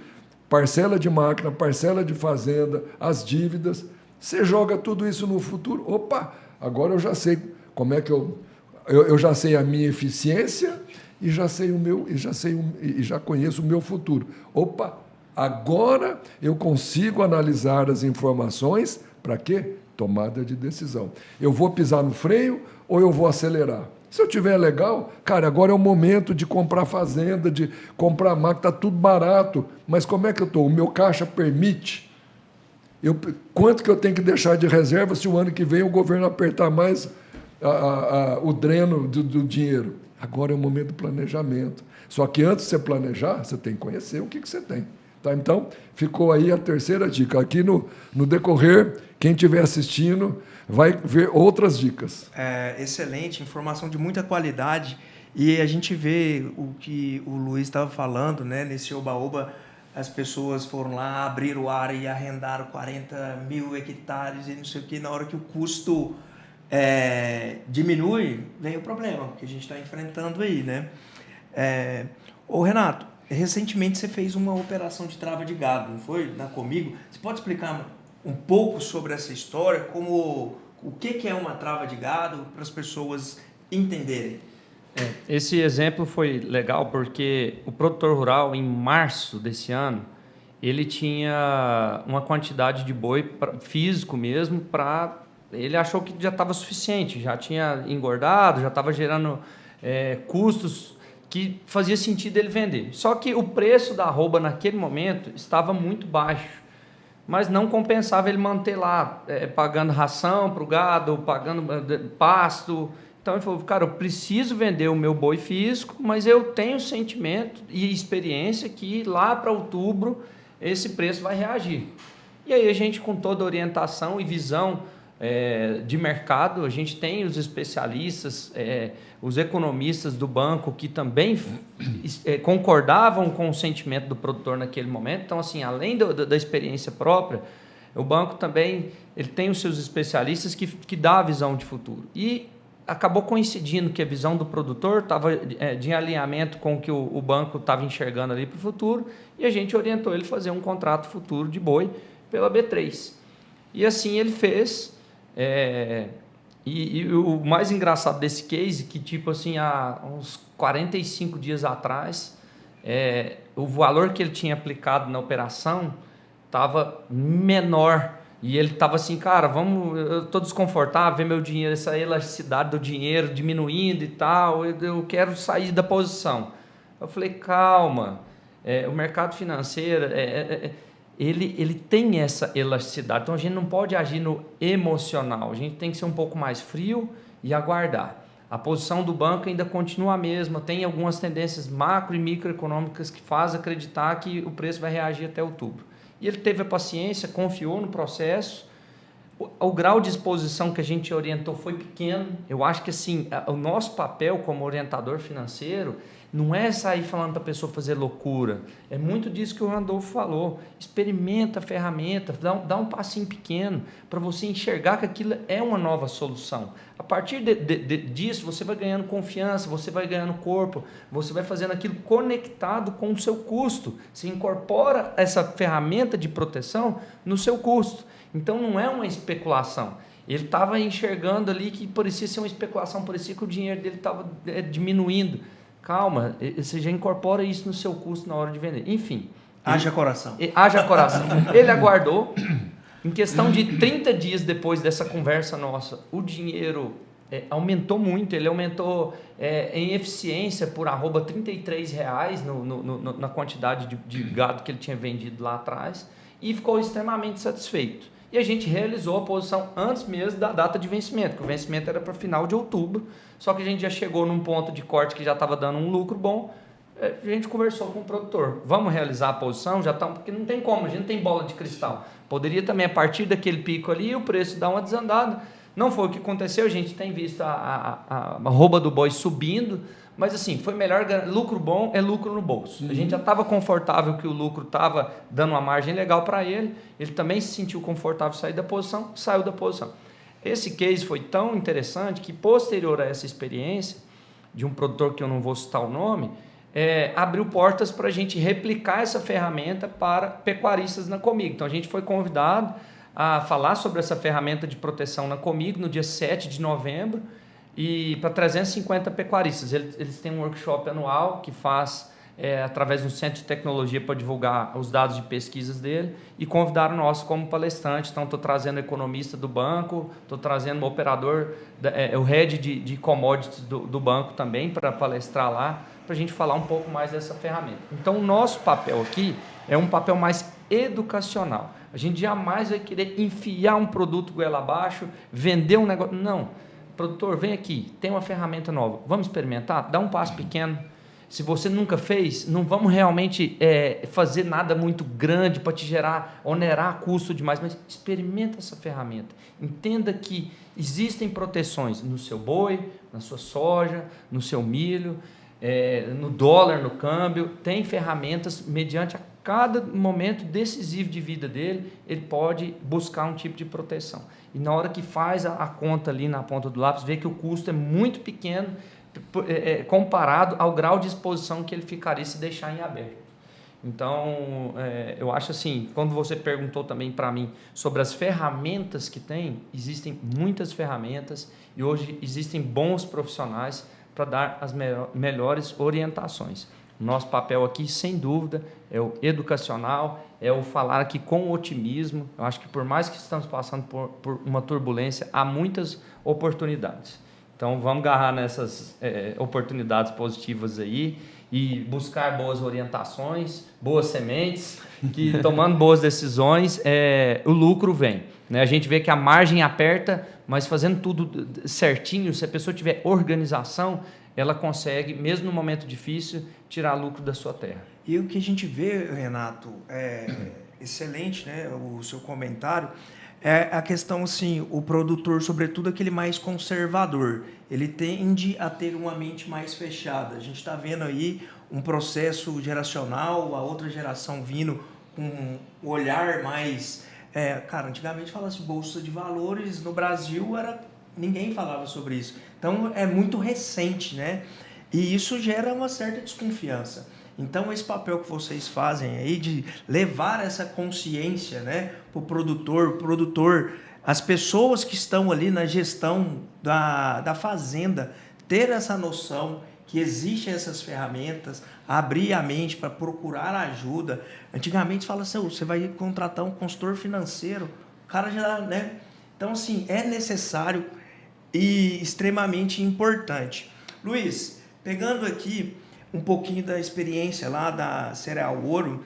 Parcela de máquina, parcela de fazenda, as dívidas. Você joga tudo isso no futuro. Opa, agora eu já sei como é que eu já sei a minha eficiência e já sei o meu e já conheço o meu futuro. Opa, agora eu consigo analisar as informações Para quê? Tomada de decisão. Eu vou pisar no freio ou eu vou acelerar? Se eu tiver legal, cara, agora é o momento de comprar fazenda, de comprar máquina, está tudo barato. Mas como é que eu estou? O meu caixa permite? Quanto que eu tenho que deixar de reserva se o ano que vem o governo apertar mais o dreno do dinheiro? Agora é o momento do planejamento. Só que antes de você planejar, você tem que conhecer o que você tem. Tá? Então, ficou aí a terceira dica. Aqui no decorrer, quem estiver assistindo vai ver outras dicas. Excelente, informação de muita qualidade. E a gente vê o que o Luiz estava falando, né? Nesse oba-oba, as pessoas foram lá, abriram o área e arrendaram 40 mil hectares e não sei o que. Na hora que o custo diminui, vem o problema que a gente está enfrentando aí, né? Ô Renato, recentemente você fez uma operação de trava de gado, não foi? Na Comigo. Você pode explicar um pouco sobre essa história, o que é uma trava de gado, para as pessoas entenderem? Esse exemplo foi legal porque o produtor rural, em março desse ano, ele tinha uma quantidade de boi físico mesmo para... Ele achou que já estava suficiente, já tinha engordado, já estava gerando custos que fazia sentido ele vender. Só que o preço da arroba naquele momento estava muito baixo, mas não compensava ele manter lá, pagando ração para o gado, pagando pasto. Então ele falou, cara, eu preciso vender o meu boi físico, mas eu tenho sentimento e experiência que lá para outubro esse preço vai reagir. E aí a gente, com toda a orientação e visão de mercado, a gente tem os especialistas, os economistas do banco que também concordavam com o sentimento do produtor naquele momento. Então, assim, além da experiência própria, o banco também ele tem os seus especialistas que dá a visão de futuro. E acabou coincidindo que a visão do produtor estava de alinhamento com o que o banco estava enxergando ali para o futuro, e a gente orientou ele a fazer um contrato futuro de boi pela B3. E assim ele fez. E o mais engraçado desse case, que tipo assim, há uns 45 dias atrás, o valor que ele tinha aplicado na operação estava menor. E ele estava assim, cara, eu estou desconfortável, ver meu dinheiro, essa elasticidade do dinheiro diminuindo e tal, eu quero sair da posição. Eu falei, calma, o mercado financeiro, ele tem essa elasticidade, então a gente não pode agir no emocional, a gente tem que ser um pouco mais frio e aguardar. A posição do banco ainda continua a mesma, tem algumas tendências macro e microeconômicas que fazem acreditar que o preço vai reagir até outubro. E ele teve a paciência, confiou no processo. O grau de exposição que a gente orientou foi pequeno. Eu acho que assim, o nosso papel como orientador financeiro não é sair falando para a pessoa fazer loucura. É muito disso que o Randolfo falou. Experimenta a ferramenta, dá um passinho pequeno para você enxergar que aquilo é uma nova solução. A partir disso, você vai ganhando confiança, você vai ganhando corpo, você vai fazendo aquilo conectado com o seu custo. Você incorpora essa ferramenta de proteção no seu custo. Então, não é uma especulação. Ele estava enxergando ali que parecia ser uma especulação, parecia que o dinheiro dele estava diminuindo. Calma, você já incorpora isso no seu custo na hora de vender. Enfim. Haja coração. Haja coração. Ele aguardou. Em questão de 30 dias depois dessa conversa nossa, o dinheiro aumentou muito. Ele aumentou em eficiência por arroba R$33 na quantidade de gado que ele tinha vendido lá atrás. E ficou extremamente satisfeito. E a gente realizou a posição antes mesmo da data de vencimento, que o vencimento era para final de outubro, só que a gente já chegou num ponto de corte que já estava dando um lucro bom. A gente conversou com o produtor, vamos realizar a posição? Já tá, porque não tem como, a gente não tem bola de cristal. Poderia também, a partir daquele pico ali, o preço dar uma desandada. Não foi o que aconteceu, a gente tem visto a arroba do boi subindo, mas assim, foi melhor, lucro bom é lucro no bolso. A gente já estava confortável que o lucro estava dando uma margem legal para ele também se sentiu confortável sair da posição, saiu da posição. Esse case foi tão interessante que, posterior a essa experiência, de um produtor que eu não vou citar o nome, abriu portas para a gente replicar essa ferramenta para pecuaristas na Comigo. Então a gente foi convidado a falar sobre essa ferramenta de proteção na Comigo no dia 7 de novembro, e para 350 pecuaristas. Eles têm um workshop anual que faz através de um centro de tecnologia para divulgar os dados de pesquisas dele, e convidaram nós como palestrante. Então, estou trazendo economista do banco, estou trazendo um operador, o head de commodities do banco também para palestrar lá, para a gente falar um pouco mais dessa ferramenta. Então, o nosso papel aqui é um papel mais educacional. A gente jamais vai querer enfiar um produto goela abaixo, vender um negócio. Não. Produtor, vem aqui, tem uma ferramenta nova, vamos experimentar? Dá um passo pequeno. Se você nunca fez, não vamos realmente fazer nada muito grande para te onerar custo demais, mas experimenta essa ferramenta. Entenda que existem proteções no seu boi, na sua soja, no seu milho, no dólar, no câmbio. Tem ferramentas, mediante a cada momento decisivo de vida dele, ele pode buscar um tipo de proteção. E na hora que faz a conta ali na ponta do lápis, vê que o custo é muito pequeno comparado ao grau de exposição que ele ficaria se deixar em aberto. Então, eu acho assim, quando você perguntou também para mim sobre as ferramentas que tem, existem muitas ferramentas e hoje existem bons profissionais para dar as melhores orientações. Nosso papel aqui, sem dúvida, é o educacional, é o falar aqui com otimismo. Eu acho que por mais que estamos passando por uma turbulência, há muitas oportunidades. Então, vamos agarrar nessas oportunidades positivas aí e buscar boas orientações, boas sementes, que tomando boas decisões, o lucro vem. Né? A gente vê que a margem aperta, mas fazendo tudo certinho, se a pessoa tiver organização, ela consegue, mesmo no momento difícil, tirar lucro da sua terra. E o que a gente vê, Renato, excelente, né, o seu comentário, é a questão, assim, o produtor, sobretudo aquele mais conservador, ele tende a ter uma mente mais fechada. A gente está vendo aí um processo geracional, a outra geração vindo com um olhar mais... cara, antigamente falava-se bolsa de valores, no Brasil ninguém falava sobre isso. Então, é muito recente, né? E isso gera uma certa desconfiança. Então, esse papel que vocês fazem aí de levar essa consciência, né, para o produtor, as pessoas que estão ali na gestão da fazenda, ter essa noção que existem essas ferramentas, abrir a mente para procurar ajuda. Antigamente fala assim, você vai contratar um consultor financeiro, o cara já, né? Então, assim, é necessário e extremamente importante. Luiz, pegando aqui um pouquinho da experiência lá da Cereal Ouro,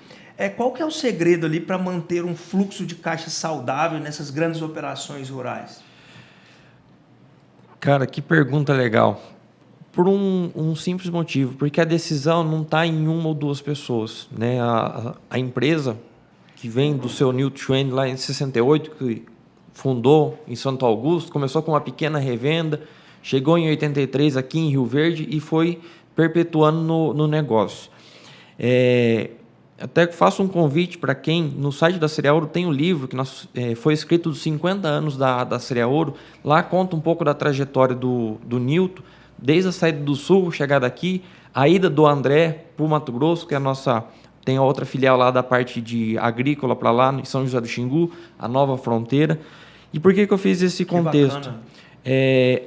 qual que é o segredo ali para manter um fluxo de caixa saudável nessas grandes operações rurais? Cara, que pergunta legal. Por um simples motivo, porque a decisão não está em uma ou duas pessoas. Né? A empresa que vem do seu Newton Schwenn lá em 68, que fundou em Santo Augusto, começou com uma pequena revenda, chegou em 83 aqui em Rio Verde e foi perpetuando no negócio. Até faço um convite para quem, no site da Cereal Ouro tem um livro que foi escrito dos 50 anos da Cereal Ouro. Lá conta um pouco da trajetória do Newton, desde a saída do Sul, chegada aqui, a ida do André para o Mato Grosso, que é tem a outra filial lá da parte de agrícola para lá, em São José do Xingu, a nova fronteira. E por que eu fiz esse contexto?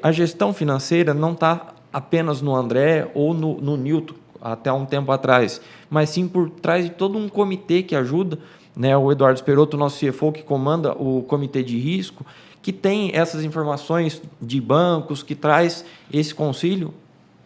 A gestão financeira não está apenas no André ou no Newton, até um tempo atrás, mas sim por trás de todo um comitê que ajuda, né? O Eduardo Esperotto, nosso CFO, que comanda o comitê de risco, que tem essas informações de bancos, que traz esse concílio,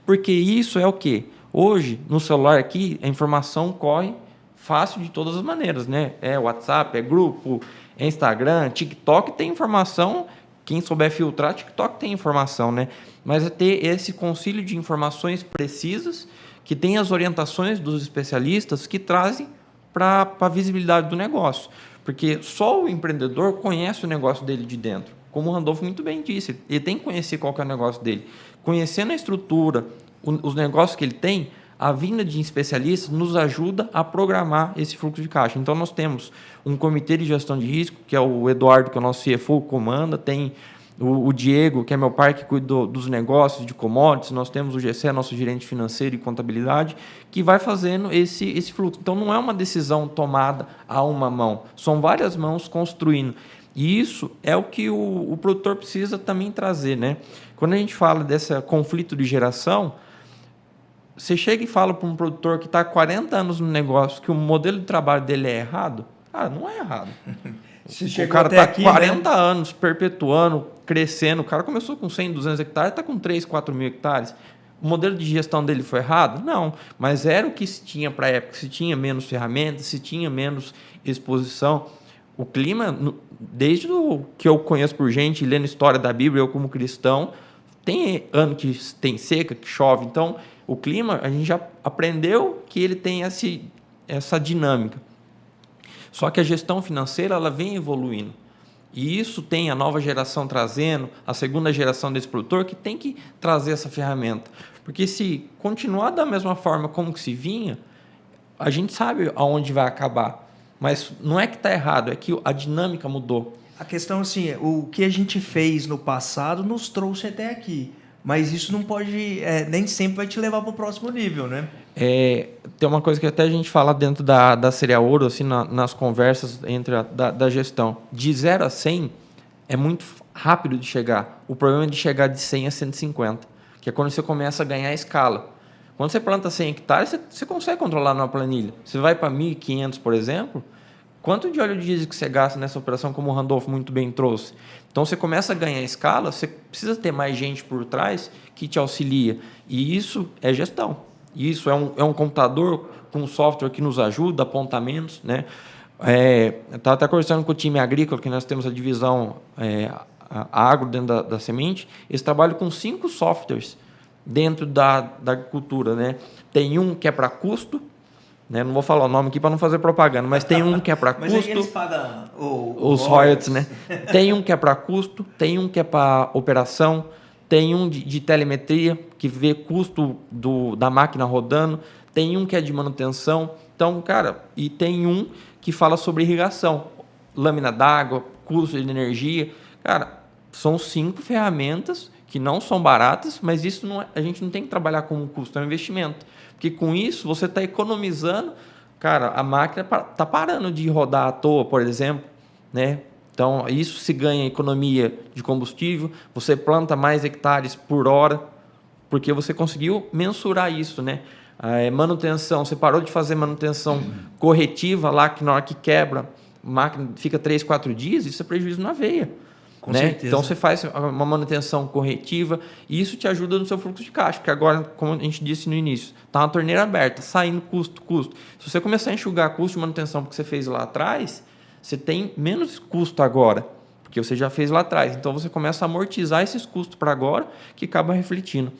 porque isso é o quê? Hoje, no celular aqui, a informação corre fácil de todas as maneiras, né? WhatsApp, grupo, Instagram, TikTok tem informação, quem souber filtrar, TikTok tem informação, né? Mas é ter esse concílio de informações precisas, que tem as orientações dos especialistas que trazem para a visibilidade do negócio. Porque só o empreendedor conhece o negócio dele de dentro. Como o Randolfo muito bem disse, ele tem que conhecer qual que é o negócio dele. Conhecendo a estrutura, os negócios que ele tem, a vinda de especialistas nos ajuda a programar esse fluxo de caixa. Então, nós temos um comitê de gestão de risco, que é o Eduardo, que é o nosso CFO, comanda, tem o Diego, que é meu pai, que cuida dos negócios, de commodities, nós temos o GC, nosso gerente financeiro e contabilidade, que vai fazendo esse fluxo. Então, não é uma decisão tomada a uma mão, são várias mãos construindo. E isso é o que o produtor precisa também trazer, né? Quando a gente fala desse conflito de geração, você chega e fala para um produtor que está há 40 anos no negócio que o modelo de trabalho dele é errado, não é errado. O cara está há 40 anos perpetuando, crescendo. O cara começou com 100, 200 hectares, está com 3, 4 mil hectares. O modelo de gestão dele foi errado? Não, mas era o que se tinha para a época. Se tinha menos ferramentas, se tinha menos exposição. O clima, desde o que eu conheço por gente, lendo história da Bíblia, eu como cristão, tem ano que tem seca, que chove. Então, o clima, a gente já aprendeu que ele tem essa dinâmica. Só que a gestão financeira ela vem evoluindo. E isso tem a nova geração trazendo, a segunda geração desse produtor que tem que trazer essa ferramenta. Porque se continuar da mesma forma como que se vinha, a gente sabe aonde vai acabar. Mas não é que está errado, é que a dinâmica mudou. A questão assim, o que a gente fez no passado nos trouxe até aqui. Mas isso não pode, nem sempre vai te levar para o próximo nível, né? Tem uma coisa que até a gente fala dentro da Serial Ouro, assim, nas conversas entre da gestão. De 0 a 100 é muito rápido de chegar. O problema é de chegar de 100 a 150, que é quando você começa a ganhar escala. Quando você planta 100 hectares, você consegue controlar numa planilha. Você vai para 1.500, por exemplo, quanto de óleo diesel que você gasta nessa operação, como o Randolfo muito bem trouxe? Então, você começa a ganhar escala, você precisa ter mais gente por trás que te auxilia. E isso é gestão. Isso é um computador com um software que nos ajuda, apontamentos, né? Eu estava até conversando com o time agrícola, que nós temos a divisão agro dentro da semente. Eles trabalham com 5 softwares dentro da agricultura, né? Tem um que é para custo, né? Não vou falar o nome aqui para não fazer propaganda, mas tem um que é para custo. Mas aí eles pagam os royalties, né? Tem um que é para custo, tem um que é para operação, tem um de telemetria, que vê custo da máquina rodando, tem um que é de manutenção. Então, cara, e tem um que fala sobre irrigação, lâmina d'água, custo de energia. Cara, são 5 ferramentas que não são baratas, mas isso a gente não tem que trabalhar como um custo, é um investimento. Porque com isso você está economizando, cara, a máquina está parando de rodar à toa, por exemplo, né? Então, isso se ganha economia de combustível, você planta mais hectares por hora, porque você conseguiu mensurar isso, né? Manutenção, você parou de fazer manutenção corretiva lá, que na hora que quebra, a máquina fica 3, 4 dias, isso é prejuízo na veia. Com né? certeza. Então, você faz uma manutenção corretiva e isso te ajuda no seu fluxo de caixa, porque agora, como a gente disse no início, está uma torneira aberta, saindo custo. Se você começar a enxugar custo de manutenção porque você fez lá atrás, você tem menos custo agora, porque você já fez lá atrás. Então, você começa a amortizar esses custos para agora, que acaba refletindo.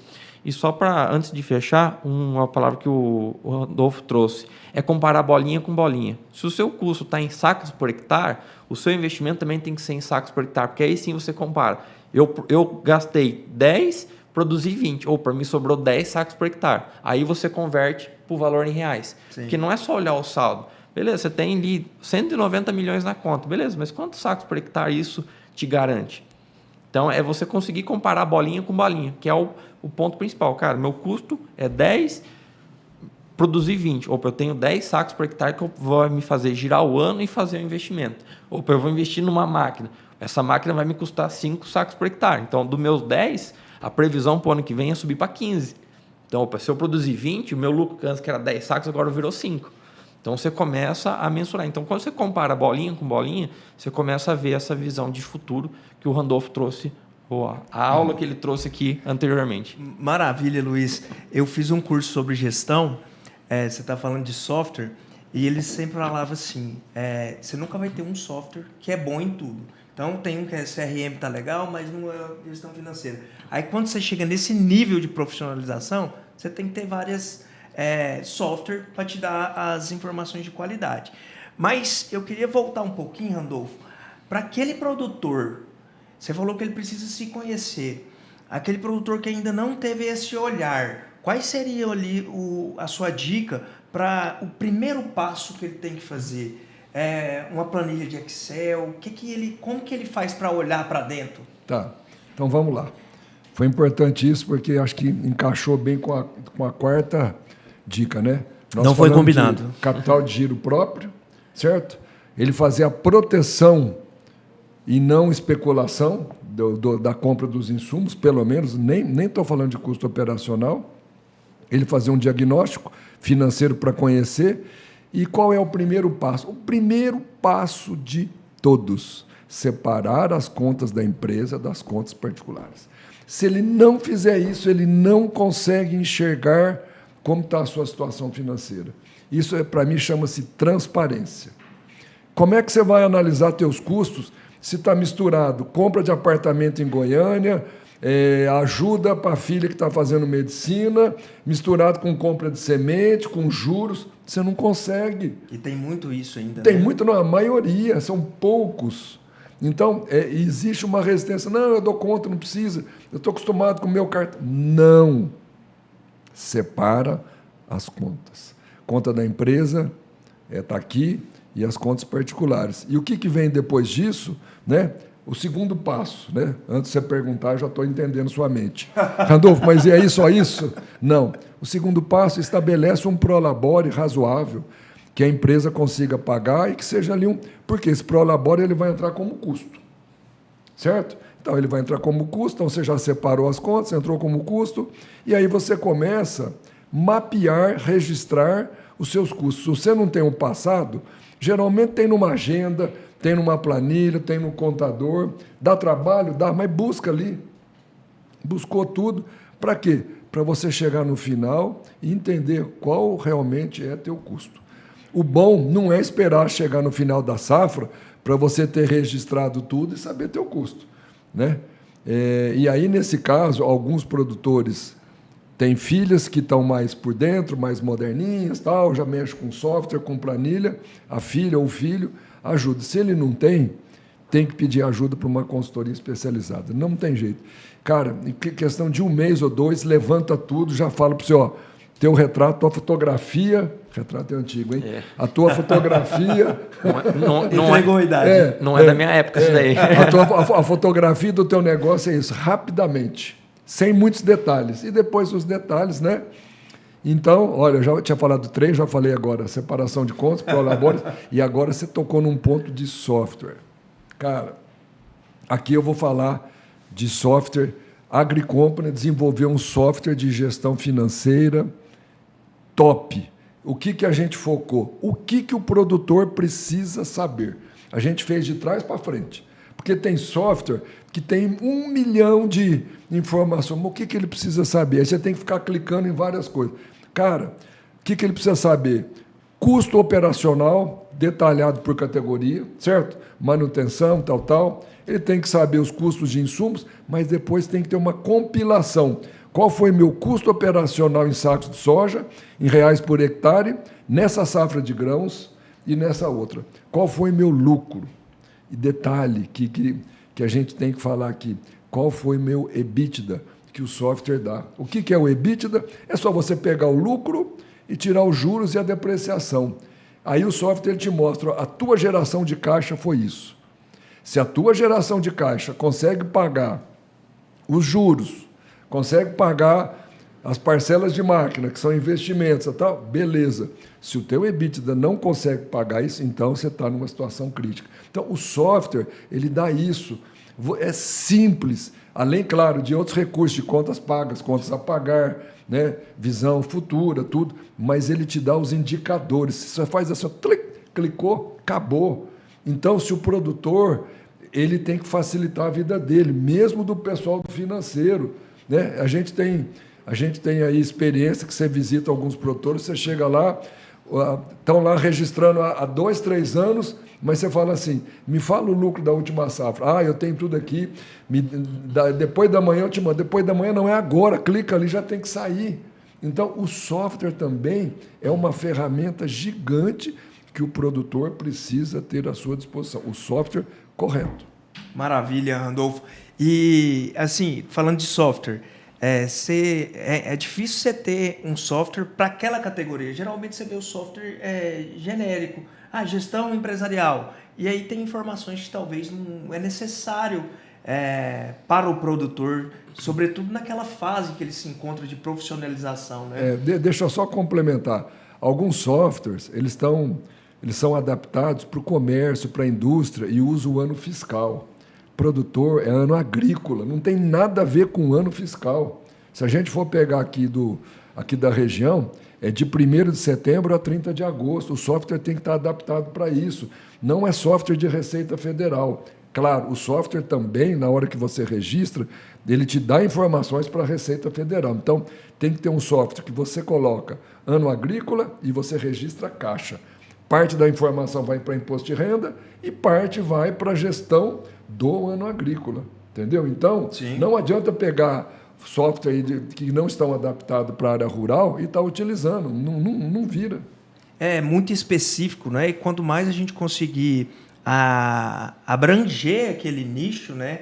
E só para, antes de fechar, uma palavra que o Randolfo trouxe, é comparar bolinha com bolinha. Se o seu custo está em sacos por hectare, o seu investimento também tem que ser em sacos por hectare, porque aí sim você compara. Eu gastei 10, produzi 20, ou para mim sobrou 10 sacos por hectare. Aí você converte para o valor em reais. Sim. Porque não é só olhar o saldo. Beleza, você tem ali 190 milhões na conta. Beleza, mas quantos sacos por hectare isso te garante? Então, é você conseguir comparar bolinha com bolinha, que é o ponto principal. Cara, meu custo é 10, produzir 20. Opa, eu tenho 10 sacos por hectare que eu vou me fazer girar o ano e fazer o investimento. Opa, eu vou investir numa máquina. Essa máquina vai me custar 5 sacos por hectare. Então, dos meus 10, a previsão para o ano que vem é subir para 15. Então, opa, se eu produzir 20, o meu lucro, que era 10 sacos, agora virou 5. Então, você começa a mensurar. Então, quando você compara bolinha com bolinha, você começa a ver essa visão de futuro que o Randolfo trouxe, a aula que ele trouxe aqui anteriormente. Maravilha, Luiz. Eu fiz um curso sobre gestão, você está falando de software, e eles sempre falavam assim, você nunca vai ter um software que é bom em tudo. Então, tem um que é CRM, tá legal, mas não é gestão financeira. Aí, quando você chega nesse nível de profissionalização, você tem que ter várias software para te dar as informações de qualidade. Mas eu queria voltar um pouquinho, Randolfo, para aquele produtor. Você falou que ele precisa se conhecer. Aquele produtor que ainda não teve esse olhar, quais seriam ali a sua dica para o primeiro passo que ele tem que fazer? Uma planilha de Excel? Como que ele faz para olhar para dentro? Tá, então vamos lá. Foi importante isso porque acho que encaixou bem com a quarta dica, né? Não foi combinado. Capital de giro próprio, certo? Ele fazer a proteção e não especulação da compra dos insumos, pelo menos, nem estou falando de custo operacional. ele fazer um diagnóstico financeiro para conhecer. E qual é o primeiro passo? O primeiro passo de todos: separar as contas da empresa das contas particulares. Se ele não fizer isso, ele não consegue enxergar como está a sua situação financeira. Isso, para mim, chama-se transparência. Como é que você vai analisar teus custos se está misturado compra de apartamento em Goiânia, ajuda para a filha que está fazendo medicina, misturado com compra de semente, com juros? Você não consegue. E tem muito isso ainda. Tem né? muito, não, a maioria, são poucos. Então, existe uma resistência. Não, eu dou conta, não precisa. Eu estou acostumado com o meu cartão. Não. Separa as contas. Conta da empresa está aqui e as contas particulares. E o que vem depois disso? Né? O segundo passo. Né? Antes de você perguntar, eu já estou entendendo sua mente. Randolfo, mas e aí só isso? Não. O segundo passo estabelece um prolabore razoável que a empresa consiga pagar e que seja ali um... Porque esse prolabore ele vai entrar como custo. Certo? Então, ele vai entrar como custo, então você já separou as contas, entrou como custo, e aí você começa a mapear, registrar os seus custos. Se você não tem um passado, geralmente tem numa agenda, tem numa planilha, tem no contador, dá trabalho, dá, mas busca ali. Buscou tudo. Para quê? Para você chegar no final e entender qual realmente é teu custo. O bom não é esperar chegar no final da safra para você ter registrado tudo e saber teu custo. Né? E aí, nesse caso, alguns produtores têm filhas que estão mais por dentro, mais moderninhas, tal, já mexe com software, com planilha, a filha ou o filho ajuda. Se ele não tem que pedir ajuda para uma consultoria especializada. Não tem jeito. Cara, em questão de 1 mês ou 2, levanta tudo, já fala para você, ó, teu retrato, tua fotografia, retrato é antigo, hein? A tua fotografia... Não é da minha época isso daí. A fotografia do teu negócio é isso, rapidamente, sem muitos detalhes. E depois os detalhes, né? Então, olha, eu já tinha falado 3, já falei agora, separação de contas, prolabores, e agora você tocou num ponto de software. Cara, aqui eu vou falar de software. A AgriCompany desenvolveu um software de gestão financeira top. O que a gente focou? O que o produtor precisa saber? A gente fez de trás para frente. Porque tem software que tem 1 milhão de informações. Mas o que ele precisa saber? Aí você tem que ficar clicando em várias coisas. Cara, o que ele precisa saber? Custo operacional detalhado por categoria, certo? Manutenção, tal. Ele tem que saber os custos de insumos, mas depois tem que ter uma compilação. Qual foi meu custo operacional em sacos de soja, em reais por hectare, nessa safra de grãos e nessa outra? Qual foi meu lucro? E detalhe que a gente tem que falar aqui, qual foi meu EBITDA que o software dá? O que é o EBITDA? É só você pegar o lucro e tirar os juros e a depreciação. Aí o software te mostra, a tua geração de caixa foi isso. Se a tua geração de caixa consegue pagar os juros, consegue pagar as parcelas de máquina, que são investimentos, tal, beleza. Se o teu EBITDA não consegue pagar isso, então você está numa situação crítica. Então, o software, ele dá isso. É simples, além, claro, de outros recursos de contas pagas, contas a pagar, né, visão futura, tudo, mas ele te dá os indicadores. Você faz assim, clicou, acabou. Então, se o produtor, ele tem que facilitar a vida dele, mesmo do pessoal do financeiro. Né? A gente tem aí experiência que você visita alguns produtores, você chega lá, estão lá registrando há 2, 3 anos, mas você fala assim, me fala o lucro da última safra. Eu tenho tudo aqui, depois da manhã eu te mando. Depois da manhã não é agora, clica ali, já tem que sair. Então, o software também é uma ferramenta gigante que o produtor precisa ter à sua disposição. O software correto. Maravilha, Randolfo. E, assim, falando de software, é difícil você ter um software para aquela categoria. Geralmente você vê o software genérico, gestão empresarial. E aí tem informações que talvez não é necessário para o produtor, sobretudo naquela fase que ele se encontra de profissionalização. Né? Deixa eu só complementar. Alguns softwares, eles são adaptados para o comércio, para a indústria e usam o ano fiscal. Produtor é ano agrícola, não tem nada a ver com o ano fiscal. Se a gente for pegar aqui aqui da região, é de 1º de setembro a 30 de agosto. O software tem que estar adaptado para isso. Não é software de Receita Federal. Claro, o software também, na hora que você registra, ele te dá informações para a Receita Federal. Então, tem que ter um software que você coloca ano agrícola e você registra a caixa. Parte da informação vai para imposto de renda e parte vai para a gestão do ano agrícola. Entendeu? Então, Sim. Não adianta pegar software que não estão adaptados para a área rural e estar utilizando. Não vira. É muito específico, né? E quanto mais a gente conseguir abranger aquele nicho, né?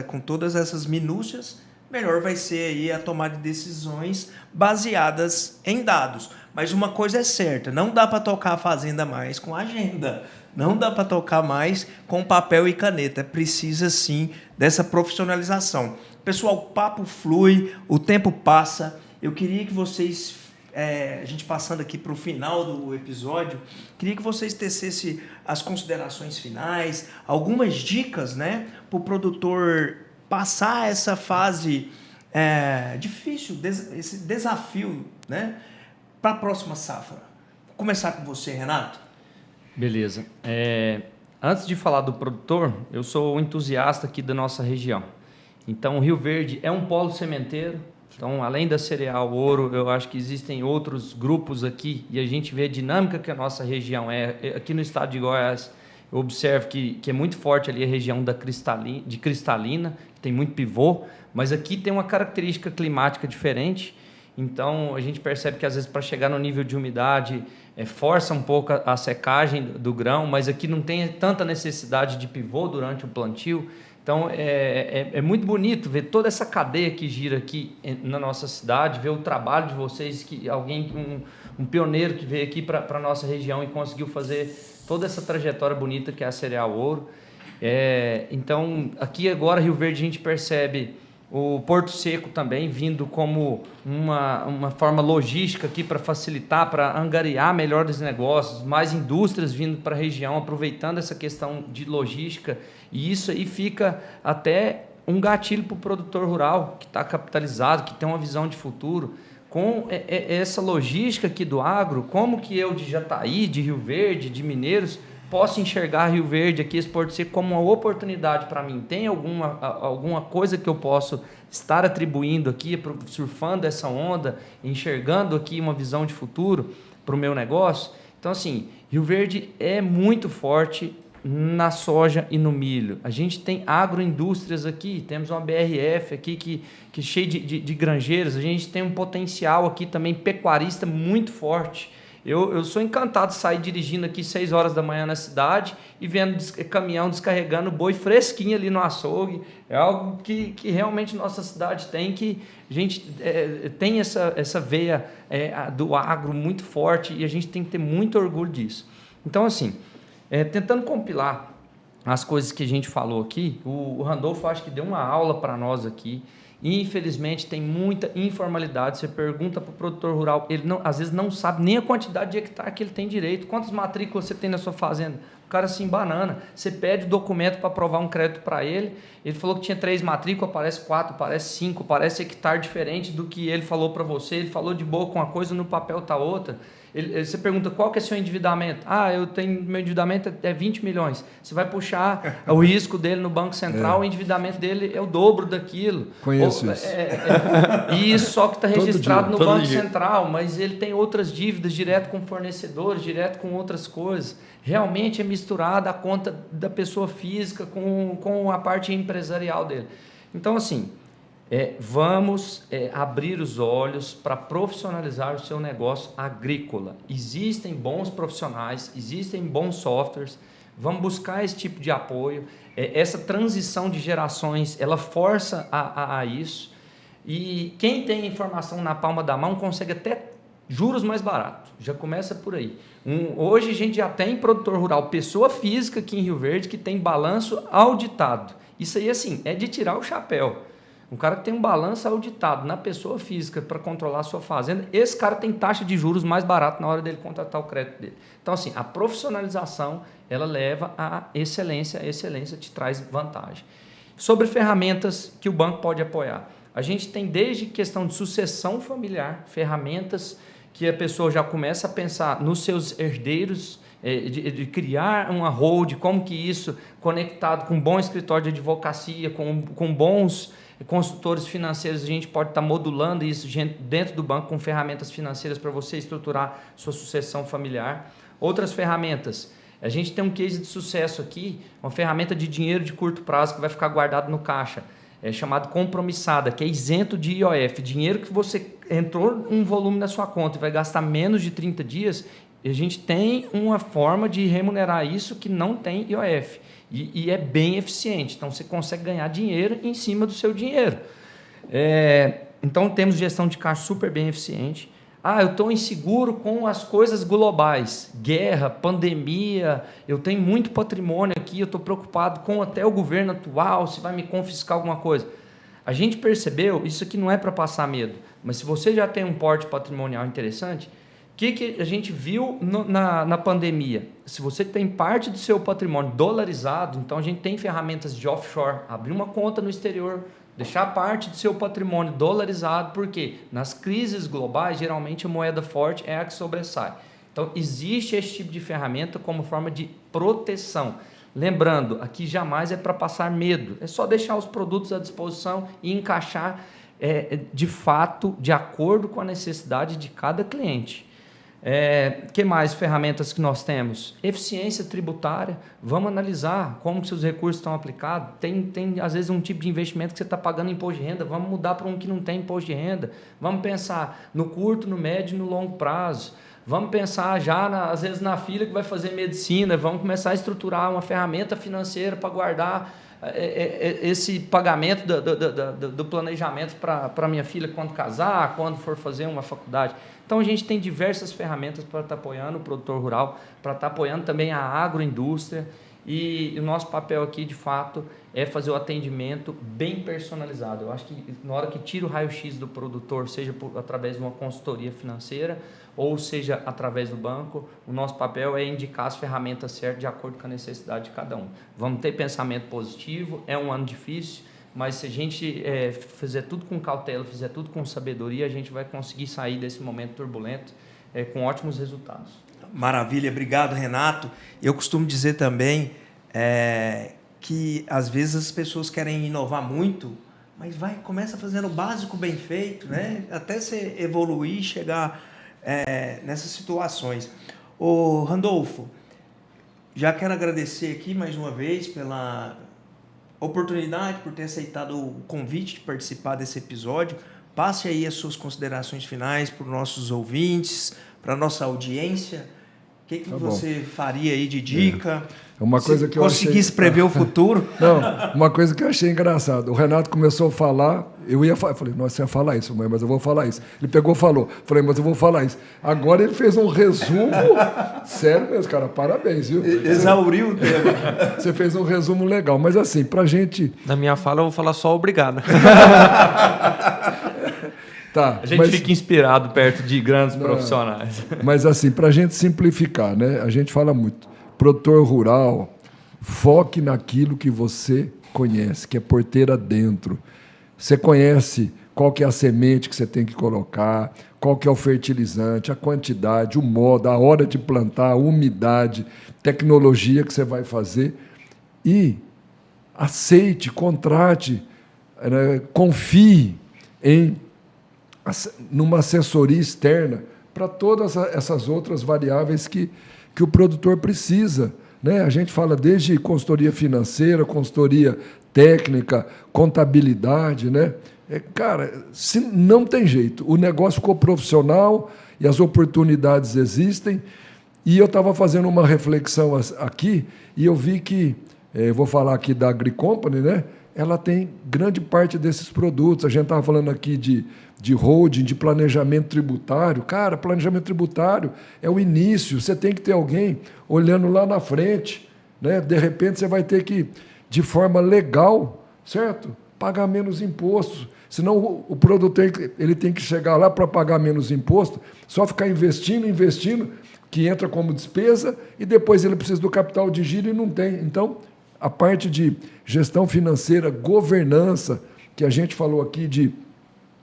Com todas essas minúcias, melhor vai ser aí a tomada de decisões baseadas em dados. Mas uma coisa é certa, não dá para tocar a fazenda mais com agenda. Não dá para tocar mais com papel e caneta. Precisa, sim, dessa profissionalização. Pessoal, o papo flui, o tempo passa. Eu queria que vocês, a gente passando aqui para o final do episódio, queria que vocês tecessem as considerações finais, algumas dicas, né, para o produtor passar essa fase difícil, esse desafio, né, para a próxima safra. Vou começar com você, Renato. Beleza. Antes de falar do produtor, eu sou um entusiasta aqui da nossa região. Então, Rio Verde é um polo sementeiro. Então, além da Cereal Ouro, eu acho que existem outros grupos aqui e a gente vê a dinâmica que a nossa região aqui no estado de Goiás, eu observo que é muito forte ali a região de Cristalina, que tem muito pivô, mas aqui tem uma característica climática diferente. Então, a gente percebe que, às vezes, para chegar no nível de umidade, força um pouco a secagem do grão, mas aqui não tem tanta necessidade de pivô durante o plantio. Então, é muito bonito ver toda essa cadeia que gira aqui na nossa cidade, ver o trabalho de vocês, que um pioneiro que veio aqui para a nossa região e conseguiu fazer toda essa trajetória bonita que é a Cereal Ouro. Então, aqui agora, Rio Verde, a gente percebe o Porto Seco também vindo como uma forma logística aqui para facilitar, para angariar melhores negócios, mais indústrias vindo para a região, aproveitando essa questão de logística. E isso aí fica até um gatilho para o produtor rural, que está capitalizado, que tem uma visão de futuro. Com essa logística aqui do agro, como que eu de Jataí, de Rio Verde, de Mineiros, posso enxergar Rio Verde, aqui, esse Porto Seco, como uma oportunidade para mim? Tem alguma coisa que eu posso estar atribuindo aqui, surfando essa onda, enxergando aqui uma visão de futuro para o meu negócio? Então, assim, Rio Verde é muito forte na soja e no milho. A gente tem agroindústrias aqui, temos uma BRF aqui que é cheia de granjeiros, a gente tem um potencial aqui também pecuarista muito forte. Eu sou encantado de sair dirigindo aqui 6 horas da manhã na cidade e vendo caminhão descarregando boi fresquinho ali no açougue. É algo que realmente nossa cidade tem, que a gente tem essa veia do agro muito forte e a gente tem que ter muito orgulho disso. Então, assim, tentando compilar as coisas que a gente falou aqui, o Randolfo acho que deu uma aula para nós aqui. Infelizmente tem muita informalidade. Você pergunta para o produtor rural, ele às vezes não sabe nem a quantidade de hectare que ele tem direito. Quantas matrículas você tem na sua fazenda? O cara se embanana. Você pede o documento para aprovar um crédito para ele. Ele falou que tinha 3 matrículas, parece 4, parece 5, parece hectare diferente do que ele falou para você. Ele falou de boa com uma coisa, no papel está outra. Você pergunta qual que é o seu endividamento. Meu endividamento é 20 milhões. Você vai puxar o risco dele no Banco Central, o endividamento dele é o dobro daquilo. Conheço isso. Isso só que está registrado no Banco dia. Central, mas ele tem outras dívidas direto com fornecedores, direto com outras coisas. Realmente é misturada a conta da pessoa física com a parte empresarial dele. Então, assim, vamos abrir os olhos para profissionalizar o seu negócio agrícola. Existem bons profissionais, existem bons softwares, vamos buscar esse tipo de apoio. Essa transição de gerações, ela força a isso, e quem tem informação na palma da mão consegue até juros mais baratos, já começa por aí. Hoje a gente já tem produtor rural, pessoa física aqui em Rio Verde, que tem balanço auditado. Isso aí, assim, é de tirar o chapéu. Um cara que tem um balanço auditado na pessoa física para controlar a sua fazenda, esse cara tem taxa de juros mais barata na hora dele contratar o crédito dele. Então, assim, a profissionalização, ela leva à excelência, a excelência te traz vantagem. Sobre ferramentas que o banco pode apoiar. A gente tem desde questão de sucessão familiar, ferramentas que a pessoa já começa a pensar nos seus herdeiros, de criar uma hold, como que isso, conectado com um bom escritório de advocacia, com bons consultores financeiros, a gente pode estar modulando isso dentro do banco com ferramentas financeiras para você estruturar sua sucessão familiar. Outras ferramentas, a gente tem um case de sucesso aqui, uma ferramenta de dinheiro de curto prazo que vai ficar guardado no caixa, chamado compromissada, que é isento de IOF, dinheiro que você entrou um volume na sua conta e vai gastar menos de 30 dias, a gente tem uma forma de remunerar isso que não tem IOF. E é bem eficiente. Então, você consegue ganhar dinheiro em cima do seu dinheiro. Então, temos gestão de caixa super bem eficiente. Eu estou inseguro com as coisas globais. Guerra, pandemia, eu tenho muito patrimônio aqui, eu estou preocupado com até o governo atual, se vai me confiscar alguma coisa. A gente percebeu, isso aqui não é para passar medo, mas se você já tem um porte patrimonial interessante, o que a gente viu na pandemia? Se você tem parte do seu patrimônio dolarizado, então a gente tem ferramentas de offshore, abrir uma conta no exterior, deixar parte do seu patrimônio dolarizado, porque nas crises globais, geralmente a moeda forte é a que sobressai. Então, existe esse tipo de ferramenta como forma de proteção. Lembrando, aqui jamais é para passar medo, é só deixar os produtos à disposição e encaixar de fato, de acordo com a necessidade de cada cliente. Que mais ferramentas que nós temos? Eficiência tributária. Vamos analisar como que seus recursos estão aplicados. Tem às vezes um tipo de investimento que você está pagando imposto de renda. Vamos mudar para um que não tem imposto de renda. Vamos pensar no curto, no médio e no longo prazo. Vamos pensar já, às vezes, na filha que vai fazer medicina. Vamos começar a estruturar uma ferramenta financeira para guardar esse pagamento do planejamento para minha filha quando casar, quando for fazer uma faculdade. Então, a gente tem diversas ferramentas para estar apoiando o produtor rural, para estar apoiando também a agroindústria. E o nosso papel aqui, de fato, é fazer o atendimento bem personalizado. Eu acho que na hora que tira o raio-x do produtor, seja através de uma consultoria financeira ou seja através do banco, o nosso papel é indicar as ferramentas certas de acordo com a necessidade de cada um. Vamos ter pensamento positivo, é um ano difícil, mas se a gente fizer tudo com cautela, fizer tudo com sabedoria, a gente vai conseguir sair desse momento turbulento com ótimos resultados. Maravilha, obrigado, Renato. Eu costumo dizer também que às vezes as pessoas querem inovar muito, mas começa fazendo o básico bem feito, né? Até você evoluir e chegar nessas situações. Ô, Randolfo, já quero agradecer aqui mais uma vez pela oportunidade, por ter aceitado o convite de participar desse episódio. Passe aí as suas considerações finais para os nossos ouvintes, para a nossa audiência. O que você faria aí de dica? Uma coisa que eu conseguisse prever o futuro? Não, uma coisa que eu achei engraçado. O Renato começou a falar, eu falei, nossa, você ia falar isso, mãe, mas eu vou falar isso. Ele pegou e falou, falei, mas eu vou falar isso. Agora ele fez um resumo, sério mesmo, cara, parabéns, viu? Exauriu o tema. Você fez um resumo legal, mas assim, pra gente... Na minha fala eu vou falar só obrigado. Tá, a gente fica inspirado perto de grandes profissionais. Mas assim, para a gente simplificar, né? A gente fala muito. Produtor rural, foque naquilo que você conhece, que é porteira dentro. Você conhece qual que é a semente que você tem que colocar, qual que é o fertilizante, a quantidade, o modo, a hora de plantar, a umidade, tecnologia que você vai fazer. E aceite, contrate, confie numa assessoria externa para todas essas outras variáveis que o produtor precisa, né? A gente fala desde consultoria financeira, consultoria técnica, contabilidade, né? Cara, não tem jeito. O negócio ficou profissional e as oportunidades existem. E eu estava fazendo uma reflexão aqui e eu vi que, vou falar aqui da AgriCompany, né? Ela tem grande parte desses produtos. A gente estava falando aqui de holding, de planejamento tributário. Cara, planejamento tributário é o início. Você tem que ter alguém olhando lá na frente, né? De repente, você vai ter que, de forma legal, certo? Pagar menos impostos. Senão, o produtor ele tem que chegar lá para pagar menos imposto, só ficar investindo, que entra como despesa, e depois ele precisa do capital de giro e não tem. Então, a parte de gestão financeira, governança, que a gente falou aqui de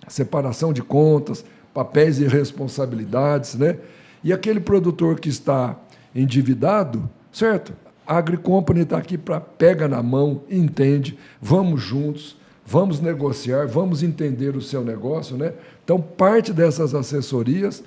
separação de contas, papéis e responsabilidades, né? E aquele produtor que está endividado, certo? A AgriCompany está aqui para pega na mão, entende, vamos juntos, vamos negociar, vamos entender o seu negócio, né? Então, parte dessas assessorias,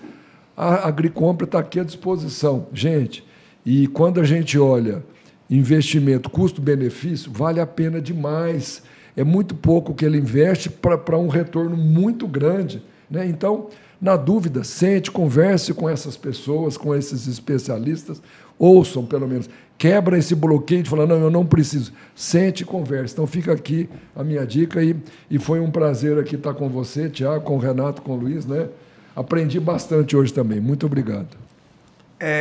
a AgriCompany está aqui à disposição. Gente, e quando a gente olha investimento, custo-benefício, vale a pena demais. É muito pouco que ele investe para um retorno muito grande, né? Então, na dúvida, sente, converse com essas pessoas, com esses especialistas, ouçam, pelo menos. Quebra esse bloqueio de falar, não, eu não preciso. Sente e converse. Então, fica aqui a minha dica. E foi um prazer aqui estar com você, Tiago, com o Renato, com o Luiz, né? Aprendi bastante hoje também. Muito obrigado.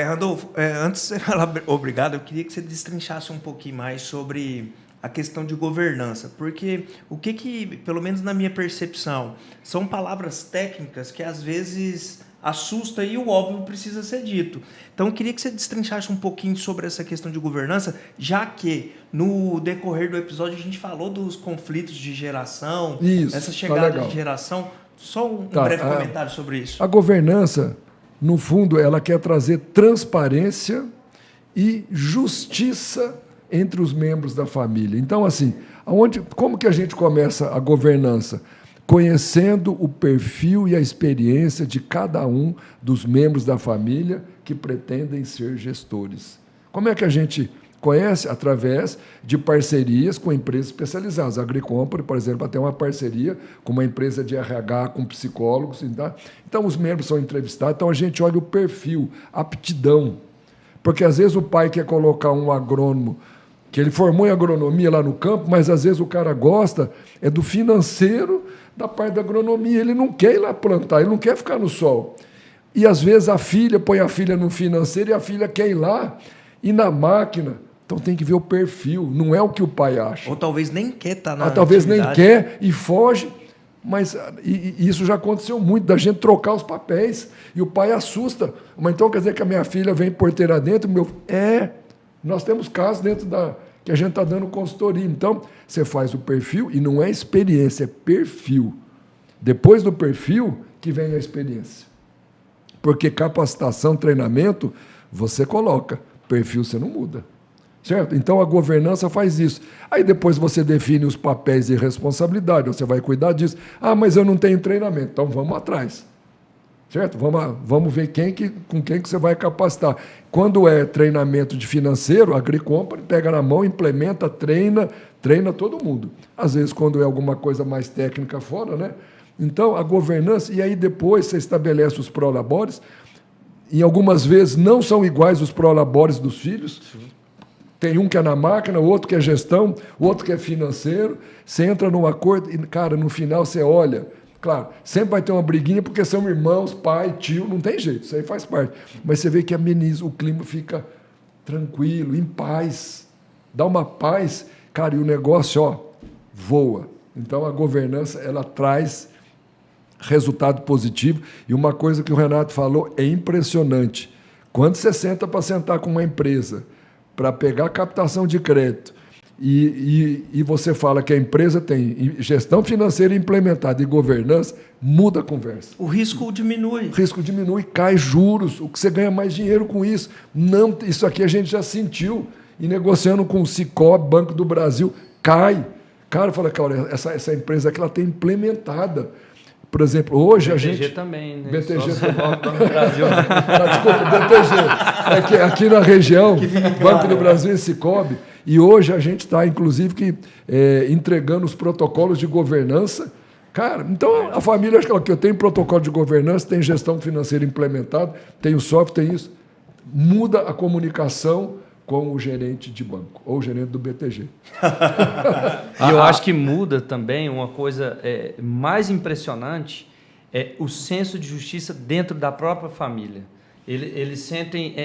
Randolfo, antes de você falar obrigado, eu queria que você destrinchasse um pouquinho mais sobre a questão de governança, porque o que, pelo menos na minha percepção, são palavras técnicas que às vezes assusta e o óbvio precisa ser dito. Então, eu queria que você destrinchasse um pouquinho sobre essa questão de governança, já que no decorrer do episódio a gente falou dos conflitos de geração, essa chegada de geração. Só um breve comentário sobre isso. A governança, no fundo, ela quer trazer transparência e justiça entre os membros da família. Então, assim, como que a gente começa a governança? Conhecendo o perfil e a experiência de cada um dos membros da família que pretendem ser gestores. Como é que a gente conhece? Através de parcerias com empresas especializadas. A AgriCompany, por exemplo, tem uma parceria com uma empresa de RH, com psicólogos. Tá? Então, os membros são entrevistados. Então, a gente olha o perfil, aptidão. Porque, às vezes, o pai quer colocar um agrônomo que ele formou em agronomia lá no campo, mas, às vezes, o cara gosta do financeiro, da parte da agronomia. Ele não quer ir lá plantar, ele não quer ficar no sol. E, às vezes, a filha põe a filha no financeiro e a filha quer ir lá e na máquina. Então, tem que ver o perfil, não é o que o pai acha. Ou talvez nem quer estar na talvez atividade. Nem quer e foge. Mas isso já aconteceu muito, da gente trocar os papéis. E o pai assusta. Mas então quer dizer que a minha filha vem porteira dentro? Nós temos casos dentro que a gente está dando consultoria. Então, você faz o perfil e não é experiência, é perfil. Depois do perfil que vem a experiência. Porque capacitação, treinamento, você coloca. Perfil você não muda. Certo? Então, a governança faz isso. Aí, depois, você define os papéis e responsabilidade, você vai cuidar disso. Mas eu não tenho treinamento. Então, vamos atrás. Certo? Vamos ver com quem que você vai capacitar. Quando é treinamento de financeiro, a AgriCompany pega na mão, implementa, treina todo mundo. Às vezes, quando é alguma coisa mais técnica fora, né? Então, a governança, e aí depois você estabelece os prolabores, e algumas vezes não são iguais os prolabores dos filhos. Sim. Tem um que é na máquina, o outro que é gestão, o outro que é financeiro. Você entra num acordo e, cara, no final você olha. Claro, sempre vai ter uma briguinha porque são irmãos, pai, tio, não tem jeito, isso aí faz parte. Mas você vê que ameniza, o clima fica tranquilo, em paz. Dá uma paz, cara, e o negócio, voa. Então, a governança, ela traz resultado positivo. E uma coisa que o Renato falou é impressionante. Quando você senta para sentar com uma empresa para pegar captação de crédito e você fala que a empresa tem gestão financeira implementada e governança, muda a conversa. O risco diminui. O risco diminui, cai juros, o que você ganha mais dinheiro com isso. Não, isso aqui a gente já sentiu. E negociando com o Cicobi, Banco do Brasil, cai. Cara, fala, cara, essa empresa aqui ela tem implementada. Por exemplo, hoje BTG a gente... também, né? BTG Banco do Brasil. Desculpa, BTG. Aqui na região, Banco do Brasil e Cicobi. E hoje a gente está, inclusive, entregando os protocolos de governança. Cara, então a família, acho que eu tenho protocolo de governança, tem gestão financeira implementada, tem o software, tem isso. Muda a comunicação com o gerente de banco, ou o gerente do BTG. E eu acho que muda também uma coisa mais impressionante, é o senso de justiça dentro da própria família. Eles sentem,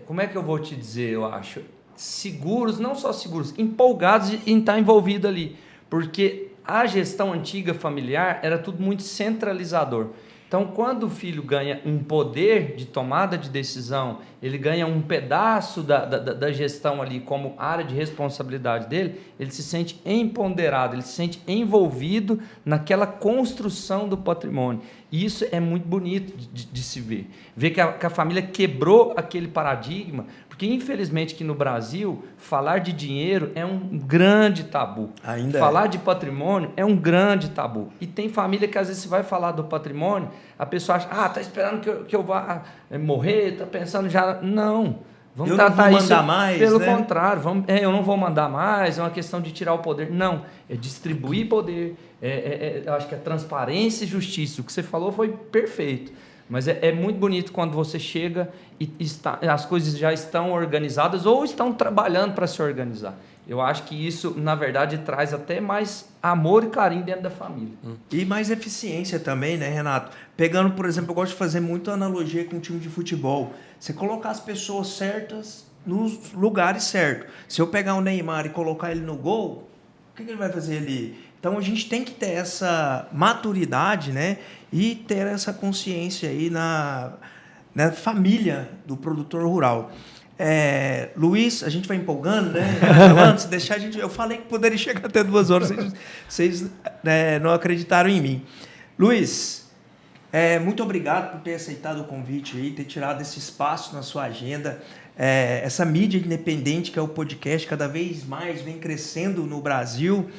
como é que eu vou te dizer, eu acho, seguros, não só seguros, empolgados em estar envolvido ali. Porque a gestão antiga familiar era tudo muito centralizador. Então, quando o filho ganha um poder de tomada de decisão, ele ganha um pedaço da gestão ali como área de responsabilidade dele, ele se sente empoderado, ele se sente envolvido naquela construção do patrimônio. E isso é muito bonito de se ver. Ver que a família quebrou aquele paradigma, porque infelizmente que no Brasil, falar de dinheiro é um grande tabu. Falar de patrimônio é um grande tabu. E tem família que às vezes você vai falar do patrimônio, a pessoa acha, tá esperando que eu vá morrer, tá pensando já... Não, vamos tratar isso mais, pelo né? contrário. Eu não vou mandar mais, é uma questão de tirar o poder. Não, é distribuir poder. Eu acho que é transparência e justiça. O que você falou foi perfeito. Mas é muito bonito quando você chega e as coisas já estão organizadas ou estão trabalhando para se organizar. Eu acho que isso, na verdade, traz até mais amor e carinho dentro da família. E mais eficiência também, né, Renato? Pegando, por exemplo, eu gosto de fazer muita analogia com um time de futebol. Você colocar as pessoas certas nos lugares certos. Se eu pegar o Neymar e colocar ele no gol, o que ele vai fazer ali? Então, a gente tem que ter essa maturidade, né? E ter essa consciência aí na família do produtor rural. Luiz, a gente vai empolgando, né? Antes, deixar a gente... Eu falei que poderia chegar até 2 horas, vocês não acreditaram em mim. Luiz, muito obrigado por ter aceitado o convite aí, ter tirado esse espaço na sua agenda. Essa mídia independente que é o podcast, cada vez mais vem crescendo no Brasil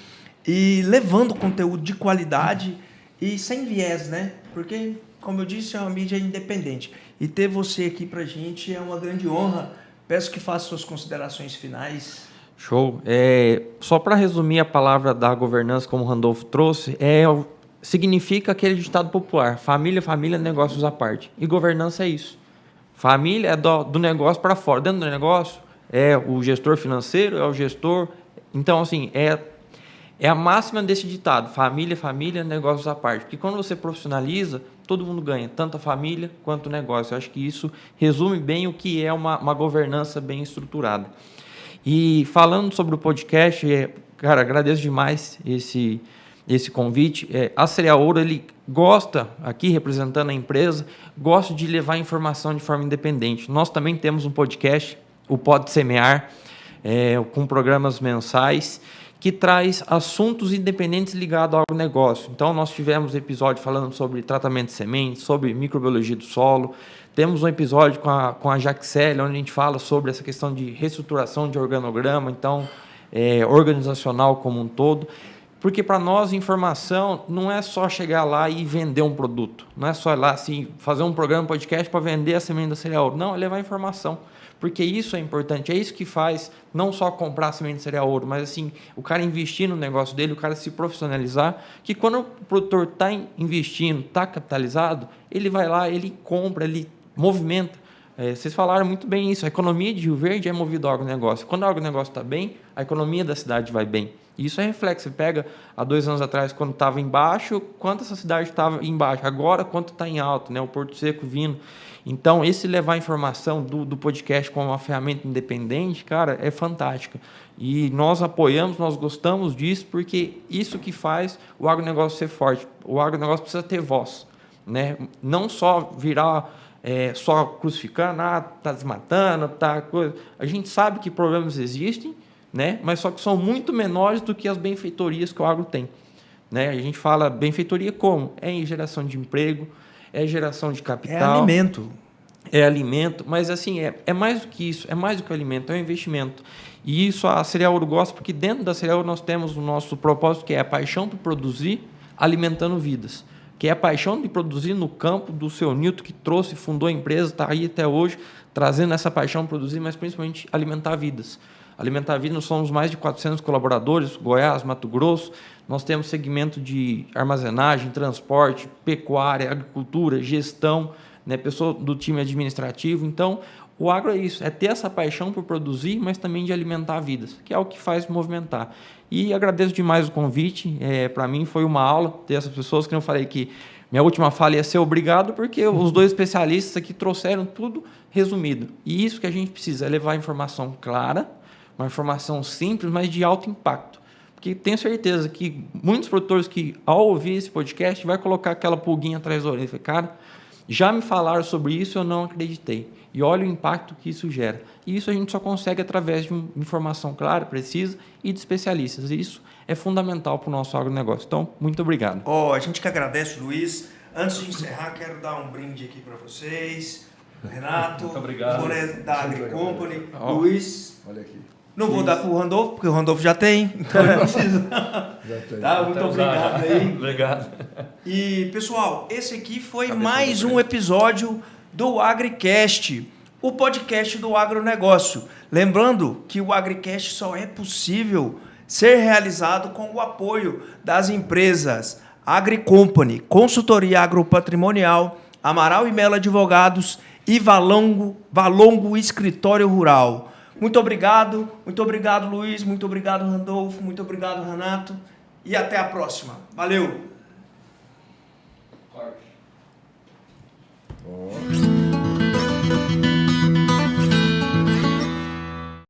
e levando conteúdo de qualidade e sem viés, né? Porque, como eu disse, é uma mídia independente. E ter você aqui pra gente é uma grande honra. Peço que faça suas considerações finais. Show. Só para resumir a palavra da governança, como o Randolfo trouxe, significa aquele ditado popular: família, família, negócios à parte. E governança é isso. Família é do negócio para fora. Dentro do negócio é o gestor financeiro, é o gestor... Então, assim, é a máxima desse ditado: família, família, negócios à parte. Porque quando você profissionaliza, todo mundo ganha, tanto a família quanto o negócio. Eu acho que isso resume bem o que é uma governança bem estruturada. E falando sobre o podcast, cara, agradeço demais esse convite. A Cereal Ouro, ele gosta, aqui representando a empresa, gosta de levar informação de forma independente. Nós também temos um podcast, o Pode Semear, com programas mensais, que traz assuntos independentes ligados ao agronegócio. Então, nós tivemos episódio falando sobre tratamento de sementes, sobre microbiologia do solo. Temos um episódio com a Jaxele, onde a gente fala sobre essa questão de reestruturação de organograma, então, organizacional como um todo. Porque, para nós, informação não é só chegar lá e vender um produto. Não é só ir lá assim, fazer um programa podcast para vender a semente da Cereal Ouro. Não, é levar informação. Porque isso é importante, é isso que faz não só comprar a semente de Cereal Ouro, mas assim, o cara investir no negócio dele, o cara se profissionalizar, que quando o produtor está investindo, está capitalizado, ele vai lá, ele compra, ele movimenta. Vocês falaram muito bem isso, a economia de Rio Verde é movida ao agronegócio. Quando o agronegócio está bem, a economia da cidade vai bem. E isso é reflexo. Você pega há 2 anos atrás, quando estava embaixo, quanto essa cidade estava embaixo. Agora, quanto está em alto, né? O Porto Seco vindo. Então, esse levar a informação do podcast como uma ferramenta independente, cara, é fantástica. E nós apoiamos, nós gostamos disso, porque isso que faz o agronegócio ser forte. O agronegócio precisa ter voz, né? Não só virar... só crucificando, está desmatando, coisa. A gente sabe que problemas existem, né? Mas só que são muito menores do que as benfeitorias que o agro tem, né? A gente fala benfeitoria como? É em geração de emprego, é geração de capital. É alimento. É alimento, mas assim, é mais do que isso, é mais do que o alimento, é um investimento. E isso a Cereal Ouro gosta, porque dentro da Cereal Ouro nós temos o nosso propósito, que é a paixão por produzir, alimentando vidas. Que é a paixão de produzir no campo do seu Nilton, que trouxe, fundou a empresa, está aí até hoje, trazendo essa paixão por produzir, mas principalmente alimentar vidas. Alimentar vidas, nós somos mais de 400 colaboradores, Goiás, Mato Grosso, nós temos segmento de armazenagem, transporte, pecuária, agricultura, gestão, né, pessoa do time administrativo. Então, o agro é isso, é ter essa paixão por produzir, mas também de alimentar vidas, que é o que faz movimentar. E agradeço demais o convite, para mim foi uma aula ter essas pessoas, que eu falei que minha última fala ia ser obrigado, porque os 2 especialistas aqui trouxeram tudo resumido. E isso que a gente precisa, é levar informação clara, uma informação simples, mas de alto impacto. Porque tenho certeza que muitos produtores que, ao ouvir esse podcast, vai colocar aquela pulguinha atrás da orelha. Cara, já me falaram sobre isso, eu não acreditei. E olha o impacto que isso gera. E isso a gente só consegue através de uma informação clara, precisa e de especialistas. E isso é fundamental para o nosso agronegócio. Então, muito obrigado. A gente que agradece, Luiz. Antes de encerrar, quero dar um brinde aqui para vocês. Renato, muito obrigado. boné da AgriCompany. Luiz. Olha aqui. Não vou dar para o Randolfo, porque o Randolfo já tem, então não precisa. Já tem. Tá, muito obrigado aí. Obrigado. E, pessoal, esse aqui foi mais um episódio do AgriCast, o podcast do agronegócio. Lembrando que o AgriCast só é possível ser realizado com o apoio das empresas AgriCompany, Consultoria Agropatrimonial, Amaral e Melo Advogados e Valongo Escritório Rural. Muito obrigado Luiz, muito obrigado Randolfo, muito obrigado Renato e até a próxima. Valeu!